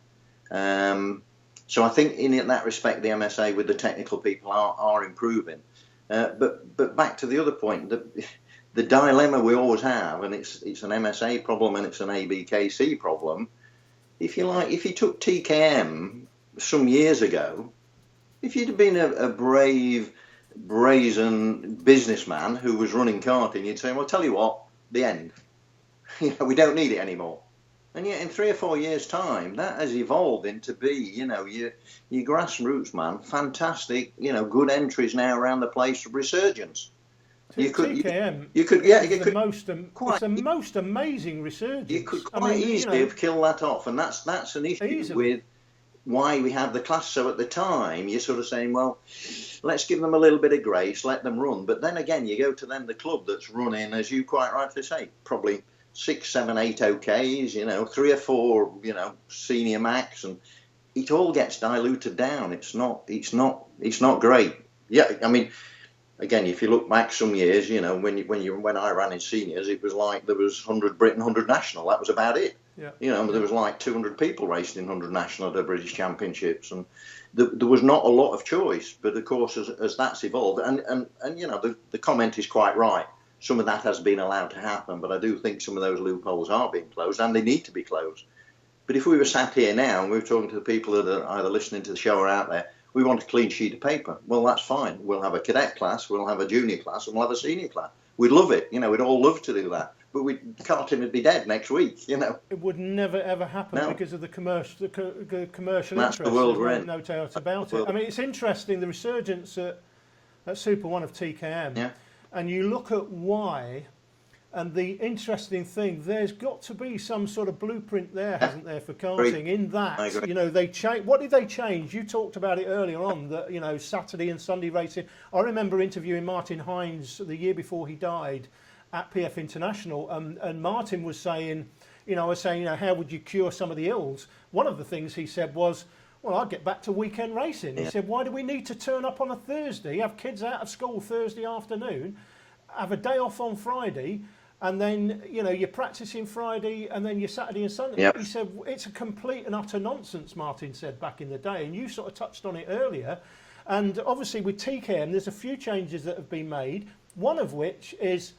So I think in that respect, the MSA with the technical people are improving. But back to the other point, the dilemma we always have, and it's an MSA problem and it's an ABkC problem. If you took TKM some years ago, if you'd have been a brave, brazen businessman who was running karting, you'd say, well, tell you what, the end. We don't need it anymore. And yet in 3 or 4 years' time, that has evolved into be, your grassroots man, fantastic, good entries now around the place of resurgence. TKM, it's the most amazing resurgence. You could quite easily have killed that off, and that's an issue with why we have the class. So at the time, you're sort of saying, well, let's give them a little bit of grace, let them run. But then again, you go to the club that's running, as you quite rightly say, probably 6, 7, 8 OKs, 3 or 4, senior max, and it all gets diluted down. It's not great. Yeah, I mean, again, if you look back some years, when I ran in seniors, it was like there was 100 Britain, 100 national. That was about it. Yeah. There was like 200 people racing in 100 national at the British Championships, and there was not a lot of choice. But of course, as that's evolved, and the comment is quite right. Some of that has been allowed to happen, but I do think some of those loopholes are being closed, and they need to be closed. But if we were sat here now and we were talking to the people that are either listening to the show or out there, we want a clean sheet of paper. Well, that's fine. We'll have a cadet class, we'll have a junior class, and we'll have a senior class. We'd love it. We'd all love to do that. But karting would be dead next week, It would never, ever happen because of the commercial That's interest. The world we're in. No doubt about it. I mean, it's interesting, the resurgence at Super 1 of TKM. Yeah. And you look at why, and the interesting thing, there's got to be some sort of blueprint there, hasn't there, for karting? In that, they change. What did they change? You talked about it earlier on, that Saturday and Sunday racing. I remember interviewing Martin Hines the year before he died at PF International, and Martin was saying, how would you cure some of the ills? One of the things he said was, well, I'd get back to weekend racing. He said, why do we need to turn up on a Thursday, have kids out of school Thursday afternoon, have a day off on Friday, and then, you're practicing Friday and then you're Saturday and Sunday. Yep. He said, it's a complete and utter nonsense, Martin said back in the day. And you sort of touched on it earlier. And obviously with TKM, there's a few changes that have been made, one of which is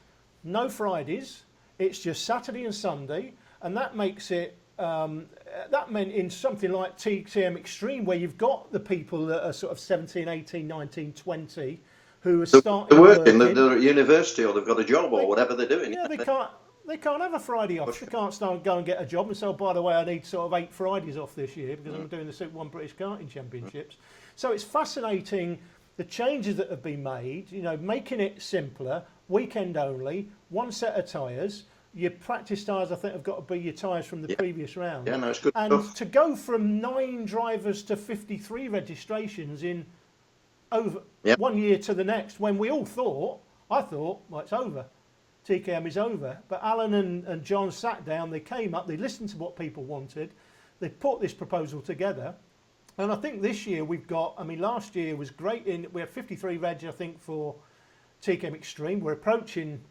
no Fridays. It's just Saturday and Sunday, and that makes it. That meant in something like TCM Extreme, where you've got the people that are sort of 17, 18, 19, 20, who are starting they're working. They're at university or they've got a job or whatever they're doing. Yeah, they can't have a Friday off. They can't go and get a job and say, oh, by the way, I need sort of 8 Fridays off this year because I'm doing the Super 1 British Karting Championships. So it's fascinating the changes that have been made, you know, making it simpler, weekend only, one set of tyres. Your practice tyres, I think, have got to be your tyres from the previous round. Yeah, no, it's good and stuff. To go from 9 drivers to 53 registrations in over 1 year to the next, when we all thought, I thought, well, it's over. TKM is over. But Alan and John sat down, they came up, they listened to what people wanted, they put this proposal together. And I think this year we've got, I mean, last year was great. We had 53 reg, I think, for TKM Extreme. We're approaching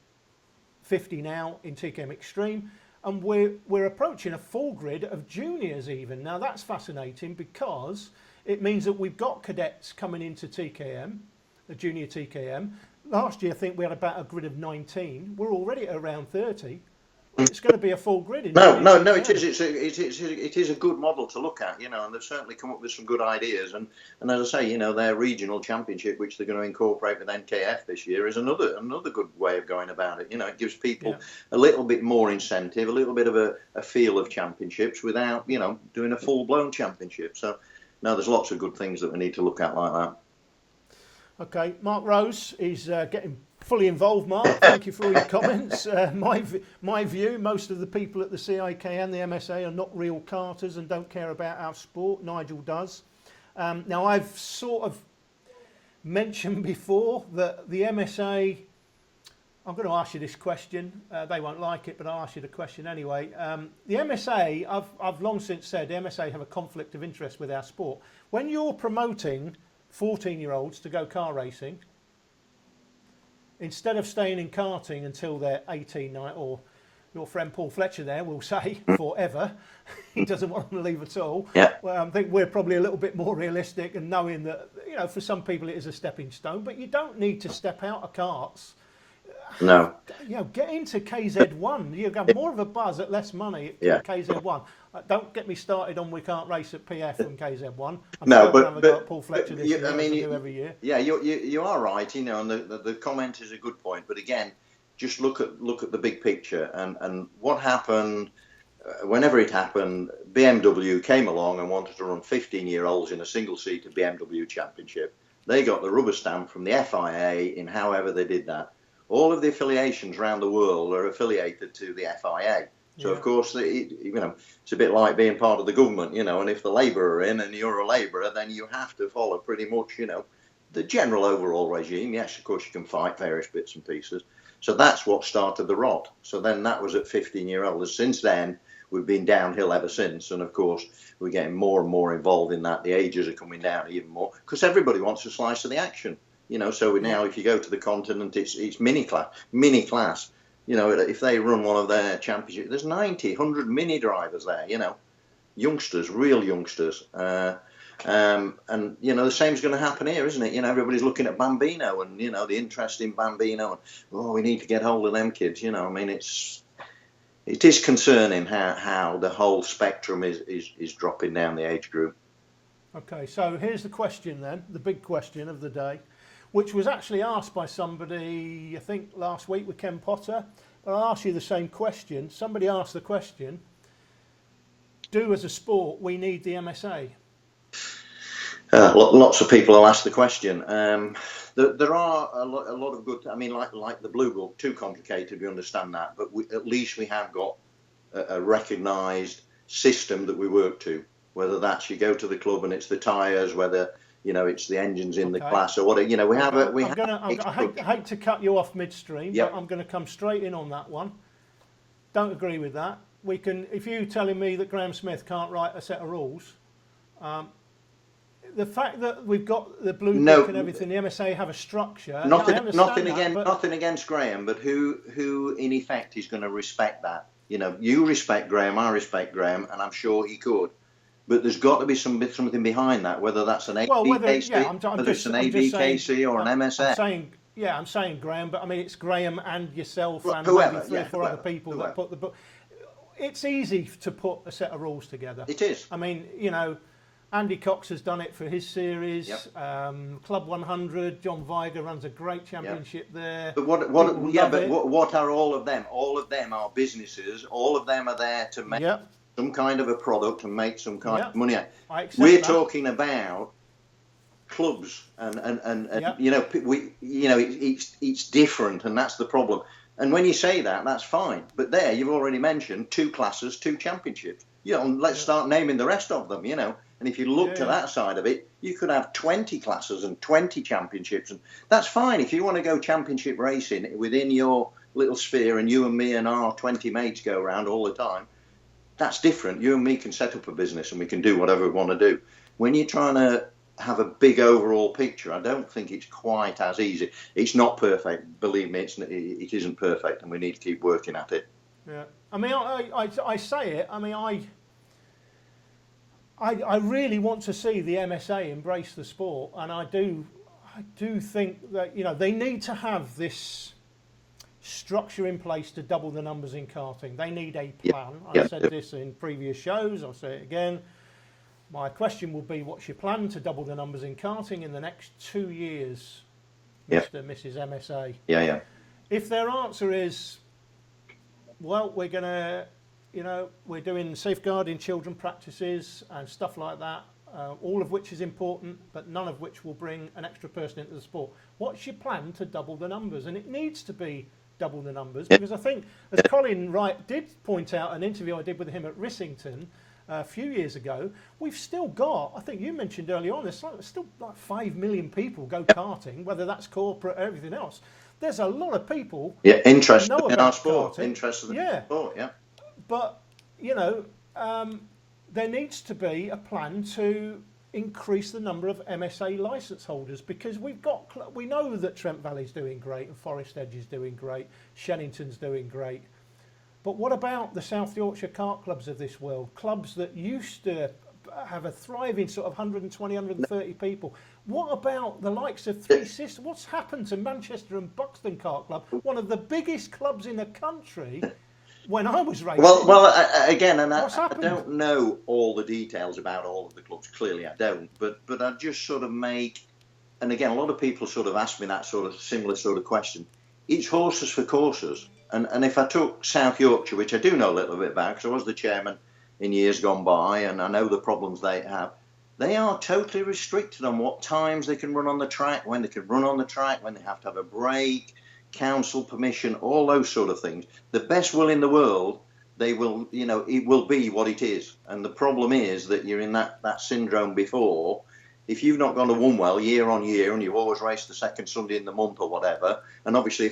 50 now in TKM Extreme. And we're approaching a full grid of juniors even. Now that's fascinating because it means that we've got cadets coming into TKM, the junior TKM. Last year, I think we had about a grid of 19. We're already at around 30. It's going to be a full grid. No, it is. It is a good model to look at, you know, and they've certainly come up with some good ideas. And as I say, you know, their regional championship, which they're going to incorporate with NKF this year, is another good way of going about it. You know, it gives people a little bit more incentive, a little bit of a feel of championships without, you know, doing a full-blown championship. So, no, there's lots of good things that we need to look at like that. Okay, Mark Rose is getting fully involved. Mark, thank you for all your comments. My view, most of the people at the CIK and the MSA are not real karters and don't care about our sport. Nigel does. Now, I've sort of mentioned before that the MSA, I'm going to ask you this question. They won't like it, but I'll ask you the question anyway. The MSA, I've long since said the MSA have a conflict of interest with our sport. When you're promoting 14-year-olds to go car racing, instead of staying in karting until they're 18, or your friend Paul Fletcher there will say forever, he doesn't want them to leave at all. Yeah. Well, I think we're probably a little bit more realistic and knowing that, you know, for some people it is a stepping stone, but you don't need to step out of karts. No. You know, get into KZ1. You have more of a buzz at less money at KZ1. Don't get me started on we can't race at PF from KZ1. No, but Paul Fletcher this year, I mean, do every year. Yeah, you are right. You know, and the comment is a good point. But again, just look at the big picture and what happened. Whenever it happened, BMW came along and wanted to run 15-year-olds in a single-seater BMW Championship. They got the rubber stamp from the FIA in however they did that. All of the affiliations around the world are affiliated to the FIA. So, of course, you know, it's a bit like being part of the government, you know, and if the Labour are in and you're a Labourer, then you have to follow pretty much, you know, the general overall regime. Yes, of course, you can fight various bits and pieces. So that's what started the rot. So then that was at 15-year-olds. Since then, we've been downhill ever since. And, of course, we're getting more and more involved in that. The ages are coming down even more because everybody wants a slice of the action. You know, so now if you go to the continent, it's mini class. You know, if they run one of their championships, there's 90, 100 mini drivers there, you know, youngsters, real youngsters. And, you know, the same's going to happen here, isn't it? You know, everybody's looking at Bambino and, you know, the interest in Bambino. And, oh, we need to get hold of them kids, you know. I mean, it is concerning how the whole spectrum is dropping down the age group. Okay, so here's the question then, the big question of the day, which was actually asked by somebody, I think, last week with Ken Potter. But I'll ask you the same question. Somebody asked the question, do as a sport we need the MSA? Lots of people will ask the question. There are a lot of good, I mean, like the Blue Book, too complicated, we understand that. But at least we have got a recognised system that we work to, whether that's you go to the club and it's the tyres, whether... You know, it's the engines in the class or whatever. You know, we have a... I hate to cut you off midstream, yep. But I'm going to come straight in on that one. Don't agree with that. We can, if you're telling me that Graham Smith can't write a set of rules, the fact that we've got the blue book and everything, the MSA have a structure. Nothing against Graham, but who in effect is going to respect that? You know, you respect Graham, I respect Graham, and I'm sure he could. But there's got to be something behind that, whether that's an ABkC, whether it's an ABkC or an MSA. I'm saying, Yeah, I'm saying Graham, but I mean it's Graham and yourself and whoever, maybe three or four other people that put the book. It's easy to put a set of rules together. It is. I mean, you know, Andy Cox has done it for his series. Yep. Club 100, John Viger runs a great championship there. But what are all of them? All of them are businesses. All of them are there to make some kind of a product and make some kind of money. We're talking about clubs, and you know, it's different, and that's the problem. And when you say that, that's fine. But there, you've already mentioned 2 classes, 2 championships. You know, let's start naming the rest of them. You know, and if you look to that side of it, you could have 20 classes and 20 championships, and that's fine. If you want to go championship racing within your little sphere, and you and me and our 20 mates go around all the time, that's different. You and me can set up a business, and we can do whatever we want to do. When you're trying to have a big overall picture, I don't think it's quite as easy. It's not perfect, believe me. It isn't perfect, and we need to keep working at it. Yeah, I mean, I say it. I mean, I really want to see the MSA embrace the sport, and I do think that, you know, they need to have this structure in place to double the numbers in karting. They need a plan. I said this in previous shows. I'll say it again. My question will be, what's your plan to double the numbers in karting in the next 2 years, Mr. and Mrs. MSA? Yeah. If their answer is, well, we're going to, you know, we're doing safeguarding children practices and stuff like that, all of which is important, but none of which will bring an extra person into the sport. What's your plan to double the numbers? And it needs to be double the numbers, because I think, as Colin Wright did point out, an interview I did with him at Rissington a few years ago, we've still got, I think you mentioned early on, there's still like 5 million people go karting, whether that's corporate or everything else. There's a lot of people interested in our sport, interested in our sport, But, you know, there needs to be a plan to increase the number of MSA licence holders, because we know that Trent Valley's doing great and Forest Edge is doing great, Shennington's doing great. But what about the South Yorkshire kart clubs of this world? Clubs that used to have a thriving sort of 120, 130 people. What about the likes of Three Sisters? What's happened to Manchester and Buxton Kart Club, one of the biggest clubs in the country, when I was racing? Again, and I don't know all the details about all of the clubs. Clearly I don't. But I just sort of make, and again, a lot of people sort of ask me that sort of similar sort of question. It's horses for courses. And if I took South Yorkshire, which I do know a little bit about, because I was the chairman in years gone by, and I know the problems they have, they are totally restricted on what times they can run on the track, when they can run on the track, when they have to have a break, council permission, all those sort of things. The best will in the world, they will, you know, it will be what it is. And the problem is that you're in that syndrome before. If you've not gone to one well year on year, and you've always raced the second Sunday in the month or whatever, and obviously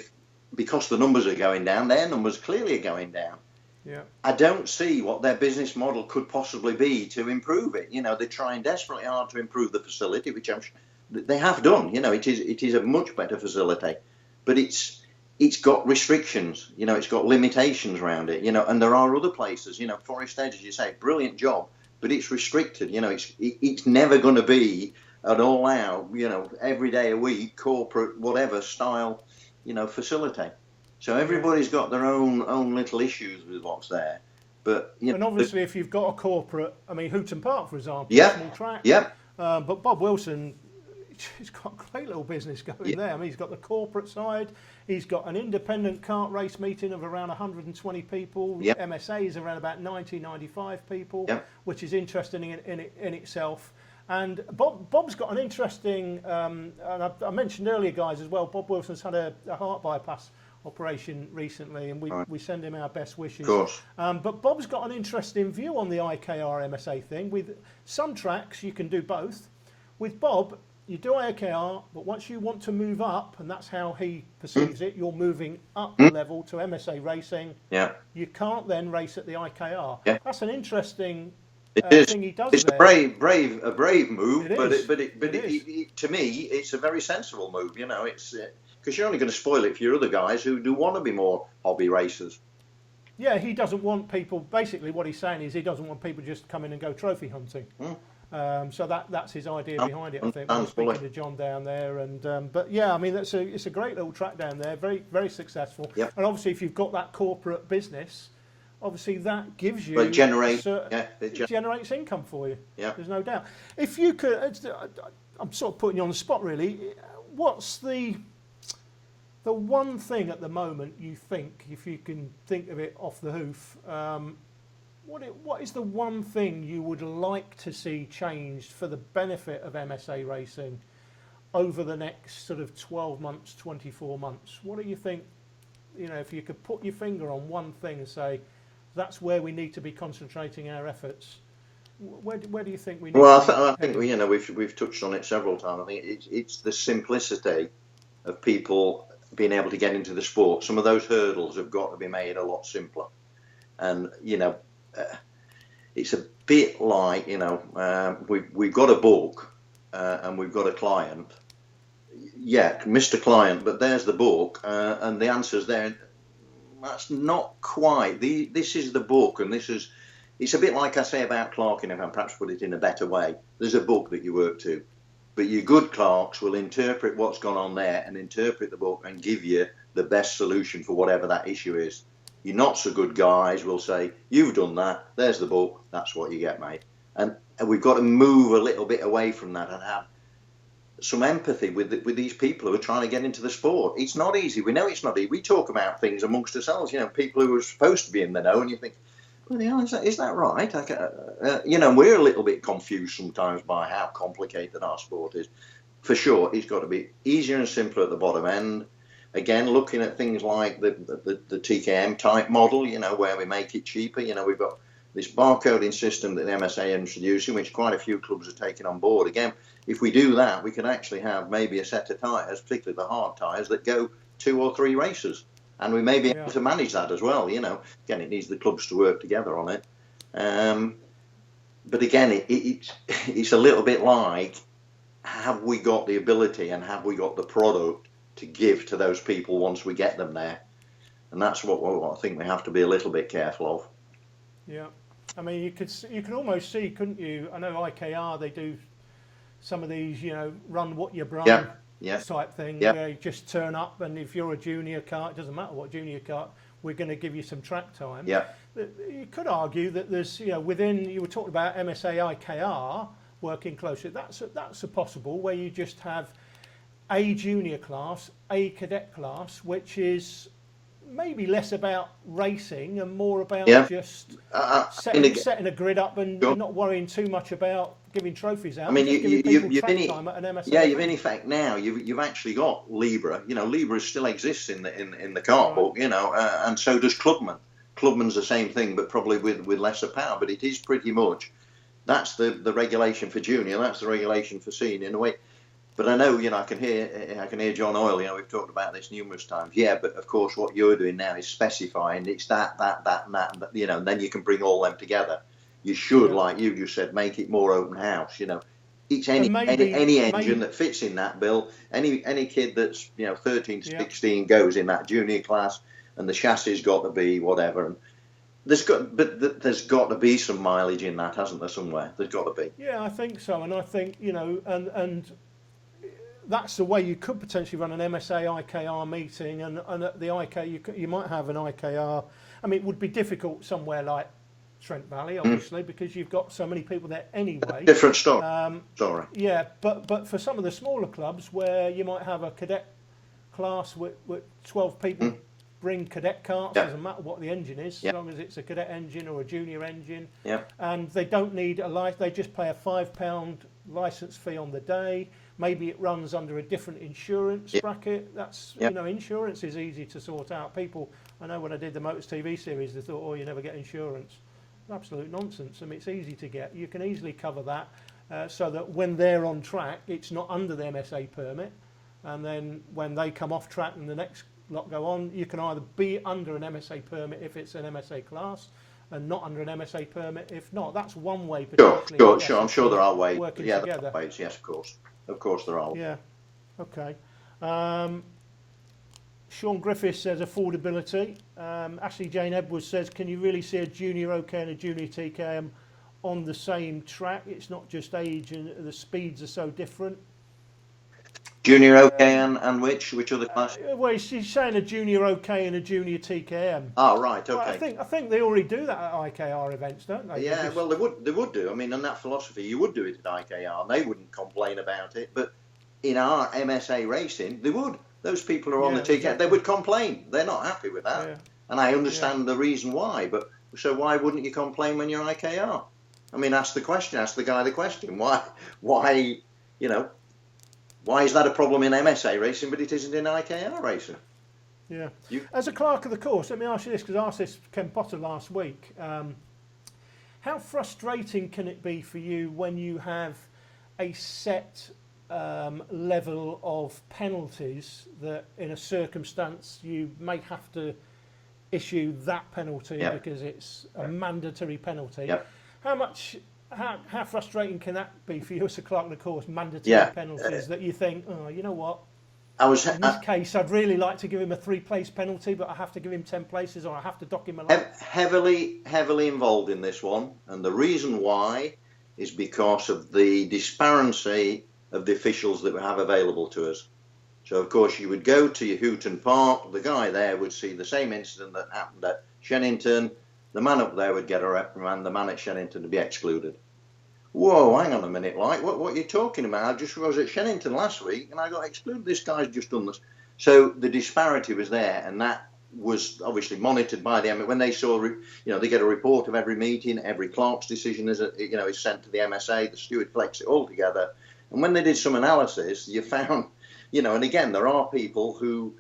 because the numbers are going down, their numbers clearly are going down. Yeah. I don't see what their business model could possibly be to improve it. You know, they're trying desperately hard to improve the facility, which they have done. You know, it is a much better facility, but it's got restrictions. You know, it's got limitations around it. You know, and there are other places. You know, Forest Edge, as you say, brilliant job, but it's restricted. You know, it's never going to be an all-out, you know, every day a week corporate whatever style, you know, facility. So everybody's got their own little issues with what's there. But and obviously, if you've got a corporate, I mean, Hooton Park, for example, small track. But Bob Wilson, he's got a great little business going there. I mean, he's got the corporate side. He's got an independent kart race meeting of around 120 people. MSA is around about 90, 95 people, which is interesting in itself. And Bob's got an interesting, and I mentioned earlier, guys, as well, Bob Wilson's had a heart bypass operation recently, and we send him our best wishes. Of course. But Bob's got an interesting view on the IKR MSA thing. With some tracks, you can do both. With Bob, you do IKR, but once you want to move up, and that's how he perceives it, you're moving up the level to MSA racing. You can't then race at the IKR. That's an interesting thing he does. It's there. a brave move, but to me, it's a very sensible move. You know, it's because you're only going to spoil it for your other guys who do want to be more hobby racers. Yeah, he doesn't want people. Basically, what he's saying is he doesn't want people just to come in and go trophy hunting. So that's his idea behind it, I think. I was speaking to John down there, and but yeah, I mean it's a great little track down there, very very successful. Yep. And obviously, if you've got that corporate business, obviously that gives you it generates income for you. Yeah. There's no doubt. If you could, I'm sort of putting you on the spot really. What's the one thing at the moment you think, if you can think of it off the hoof, what is the one thing you would like to see changed for the benefit of MSA racing over the next sort of 12 months, 24 months? What do you think, if you could put your finger on one thing and say, that's where we need to be concentrating our efforts, where do you think we need I think we've touched on it several times. I think it's the simplicity of people being able to get into the sport. Some of those hurdles have got to be made a lot simpler. And, it's a bit like, we've got a book and we've got a client. Yeah, Mr. Client, but there's the book and the answer's there. That's not quite. This is the book, and it's a bit like I say about clerking, if I perhaps put it in a better way. There's a book that you work to, but your good clerks will interpret what's gone on there and interpret the book and give you the best solution for whatever that issue is. Your not so good guys will say, you've done that, there's the book, that's what you get, mate. And we've got to move a little bit away from that and have some empathy with these people who are trying to get into the sport. It's not easy. We know it's not easy. We talk about things amongst ourselves, people who are supposed to be in the know, and you think, well, is that right? We're a little bit confused sometimes by how complicated our sport is. For sure, it's got to be easier and simpler at the bottom end. Again, looking at things like the TKM type model, where we make it cheaper. We've got this barcoding system that the MSA are introducing, which quite a few clubs are taking on board. Again, if we do that, we can actually have maybe a set of tyres, particularly the hard tyres, that go 2 or 3 races. And we may be able to manage that as well, Again, it needs the clubs to work together on it. But again, it's a little bit like, have we got the ability and have we got the product to give to those people once we get them there? And that's what I think we have to be a little bit careful of. Yeah. I mean, you could almost see, couldn't you? I know IKR, they do some of these, run what you brung type thing. Yeah. You just turn up, and if you're a junior kart, it doesn't matter what junior kart, we're going to give you some track time. Yeah. You could argue that there's, within, you were talking about MSA IKR working closely. That's a possible where you just have a junior class, a cadet class, which is maybe less about racing and more about just setting a grid up and not worrying too much about giving trophies out. I mean, you've time at an MSA. Yeah, you've in effect now you've actually got Libra. Libra still exists in the kart book. And so does Clubman. Clubman's the same thing, but probably with lesser power. But it is pretty much that's the regulation for junior. That's the regulation for senior in a way. But I know, I can hear John Oyle. We've talked about this numerous times. Yeah, but of course, what you're doing now is specifying it's that, and that. And then you can bring all them together. You should, like you just said, make it more open house. It's any engine that fits in that bill. Any kid that's 13 to 16 goes in that junior class, and the chassis's got to be whatever. And there's got to be some mileage in that, hasn't there? Somewhere there's got to be. Yeah, I think so, and I think and that's the way you could potentially run an MSA IKR meeting, and at the IK you might have an IKR. I mean, it would be difficult somewhere like Trent Valley, obviously, because you've got so many people there anyway. Different story. Yeah, but for some of the smaller clubs where you might have a cadet class with 12 people bring cadet karts, doesn't matter what the engine is, as long as it's a cadet engine or a junior engine. Yeah. And they don't need a license, they just pay a £5 license fee on the day. Maybe it runs under a different insurance bracket. That's insurance is easy to sort out. People, I know when I did the Motors TV series, they thought, you never get insurance. Absolute nonsense. I mean, it's easy to get. You can easily cover that so that when they're on track, it's not under the MSA permit. And then when they come off track and the next lot go on, you can either be under an MSA permit if it's an MSA class, and not under an MSA permit if not. That's one way. Sure. I'm sure there are ways. Working together. There are ways. Yes, of course. Of course there are. Yeah. Okay. Sean Griffiths says affordability. Ashley Jane Edwards says, can you really see a junior OK and a junior TKM on the same track? It's not just age and the speeds are so different. Junior OK and which other class? Well, he's saying a junior OK and a junior TKM. Oh, right, okay. Well, I think they already do that at IKR events, don't they? Yeah, well, they would do. I mean, in that philosophy, you would do it at IKR, and they wouldn't complain about it. But in our MSA racing, they would. Those people who are on the ticket, exactly. They would complain. They're not happy with that. Yeah. And I understand the reason why. But so why wouldn't you complain when you're IKR? I mean, ask the question. Ask the guy the question. Why, you know, why is that a problem in MSA racing, but it isn't in IKR racing? Yeah. As a clerk of the course, let me ask you this, because I asked this Ken Potter last week. How frustrating can it be for you when you have a set level of penalties that in a circumstance you may have to issue that penalty because it's a mandatory penalty? How frustrating can that be for you as a clerk of the course, mandatory penalties that you think, oh, you know what, in this case I'd really like to give him a 3-place penalty, but I have to give him 10 places or I have to dock him a lot? Heavily involved in this one, and the reason why is because of the disparity of the officials that we have available to us. So of course you would go to your Houghton Park, the guy there would see the same incident that happened at Shennington. The man up there would get a reprimand, the man at Shennington would be excluded. Whoa, hang on a minute, like, what are you talking about? I just was at Shennington last week and I got excluded. This guy's just done this. So the disparity was there, and that was obviously monitored by them. When they saw, you know, they get a report of every meeting, every clerk's decision is sent to the MSA, the steward collects it all together. And when they did some analysis, you found, you know, and again, there are people who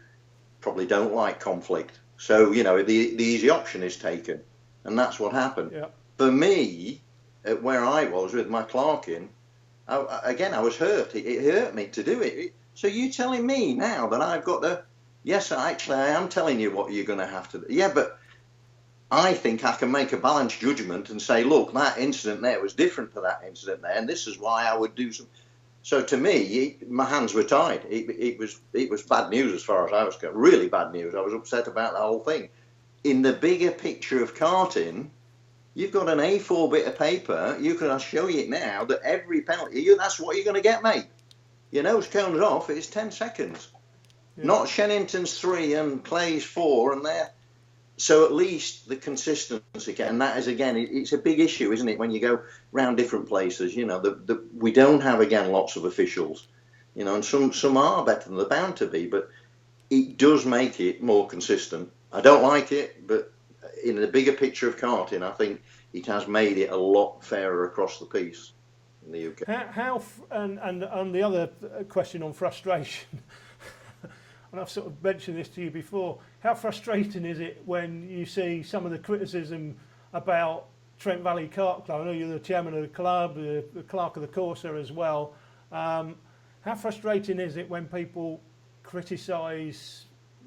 probably don't like conflict. So, you know, the easy option is taken. And that's what happened. Yeah. For me, where I was with my clerking, I was hurt. It hurt me to do it. So you telling me now that I've got to... Yes, I am telling you what you're going to have to do. Yeah, but I think I can make a balanced judgment and say, look, that incident there was different to that incident there, and this is why I would do some... So to me, my hands were tied. It was bad news as far as I was concerned. Really bad news. I was upset about the whole thing. In the bigger picture of karting, you've got an A4 bit of paper. You can show you it now that every penalty, that's what you're going to get, mate. Your nose cones off, it's 10 seconds. Yeah. Not Shennington's 3 and Clay's 4 and there. So at least the consistency, and that is, again, it's a big issue, isn't it, when you go round different places. You know, we don't have, again, lots of officials, you know, and some are better than they're bound to be, but it does make it more consistent. I don't like it, but in the bigger picture of karting, I think it has made it a lot fairer across the piece in the UK. And the other question on frustration, and I've sort of mentioned this to you before, how frustrating is it when you see some of the criticism about Trent Valley Kart Club? I know you're the chairman of the club, the clerk of the course there as well. How frustrating is it when people criticise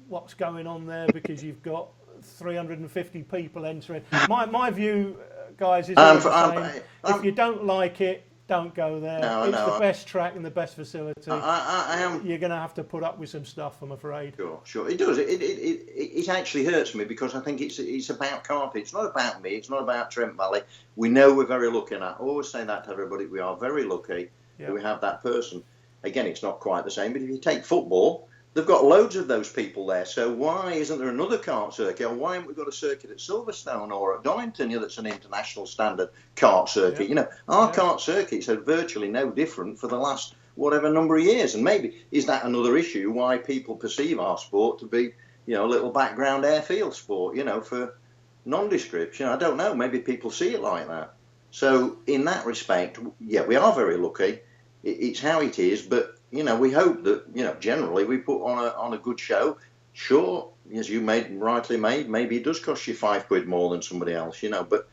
what's going on there because you've got 350 people entering? My view, guys, is if you don't like it, don't go there. It's the best track and the best facility. You're going to have to put up with some stuff, I'm afraid. Sure. It does. It actually hurts me because I think it's about karting. It's not about me. It's not about Trent Valley. We know we're very lucky, and I always say that to everybody. We are very lucky that we have that person. Again, it's not quite the same, but if you take football, they've got loads of those people there. So why isn't there another kart circuit? Or why haven't we got a circuit at Silverstone or at Donington that's an international standard kart circuit? You know, our kart circuits are virtually no different for the last whatever number of years. And maybe is that another issue why people perceive our sport to be, you know, a little background airfield sport, you know, for nondescripts? You know, I don't know. Maybe people see it like that. So in that respect, yeah, we are very lucky. It's how it is, but you know, we hope that, you know, generally we put on a good show. Sure, as you rightly made, maybe it does cost you £5 more than somebody else, you know. But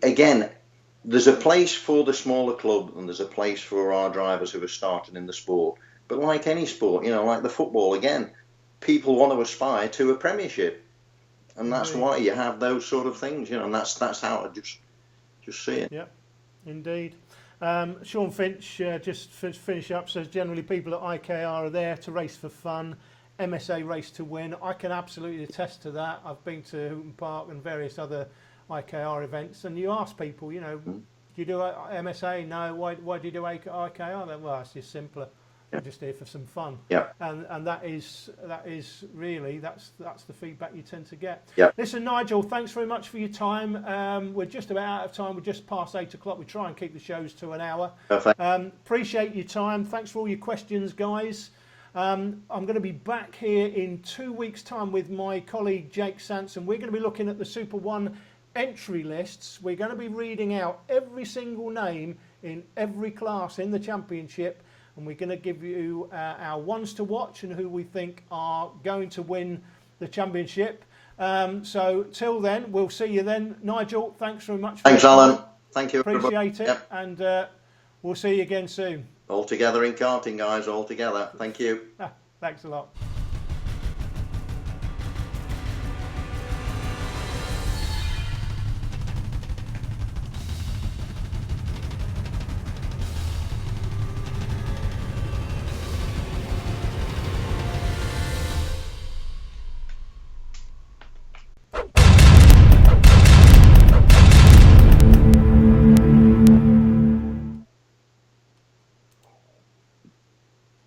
again, there's a place for the smaller club and there's a place for our drivers who are starting in the sport. But like any sport, you know, like the football, again, people want to aspire to a premiership, and that's why you have those sort of things, you know. And that's how I just see it. Yeah, indeed. Sean Finch, just finish up, says generally people at IKR are there to race for fun, MSA race to win. I can absolutely attest to that. I've been to Houghton Park and various other IKR events, and you ask people, you know, do you do MSA? No. Why do you do IKR? Then, well, it's just simpler. I'm just here for some fun. Yeah. And that is really that's the feedback you tend to get. Yeah. Listen, Nigel, thanks very much for your time. We're just about out of time. We're just past 8 o'clock. We try and keep the shows to an hour. Perfect. Appreciate your time. Thanks for all your questions, guys. I'm going to be back here in 2 weeks' time with my colleague Jake Sanson. We're going to be looking at the Super 1 entry lists. We're going to be reading out every single name in every class in the championship, and we're going to give you our ones to watch and who we think are going to win the championship. So till then, we'll see you then. Nigel, thanks very much. Thanks, Alan. Thank you. Appreciate it. Yep. And we'll see you again soon. All together in karting, guys, all together. Thank you. Thanks a lot.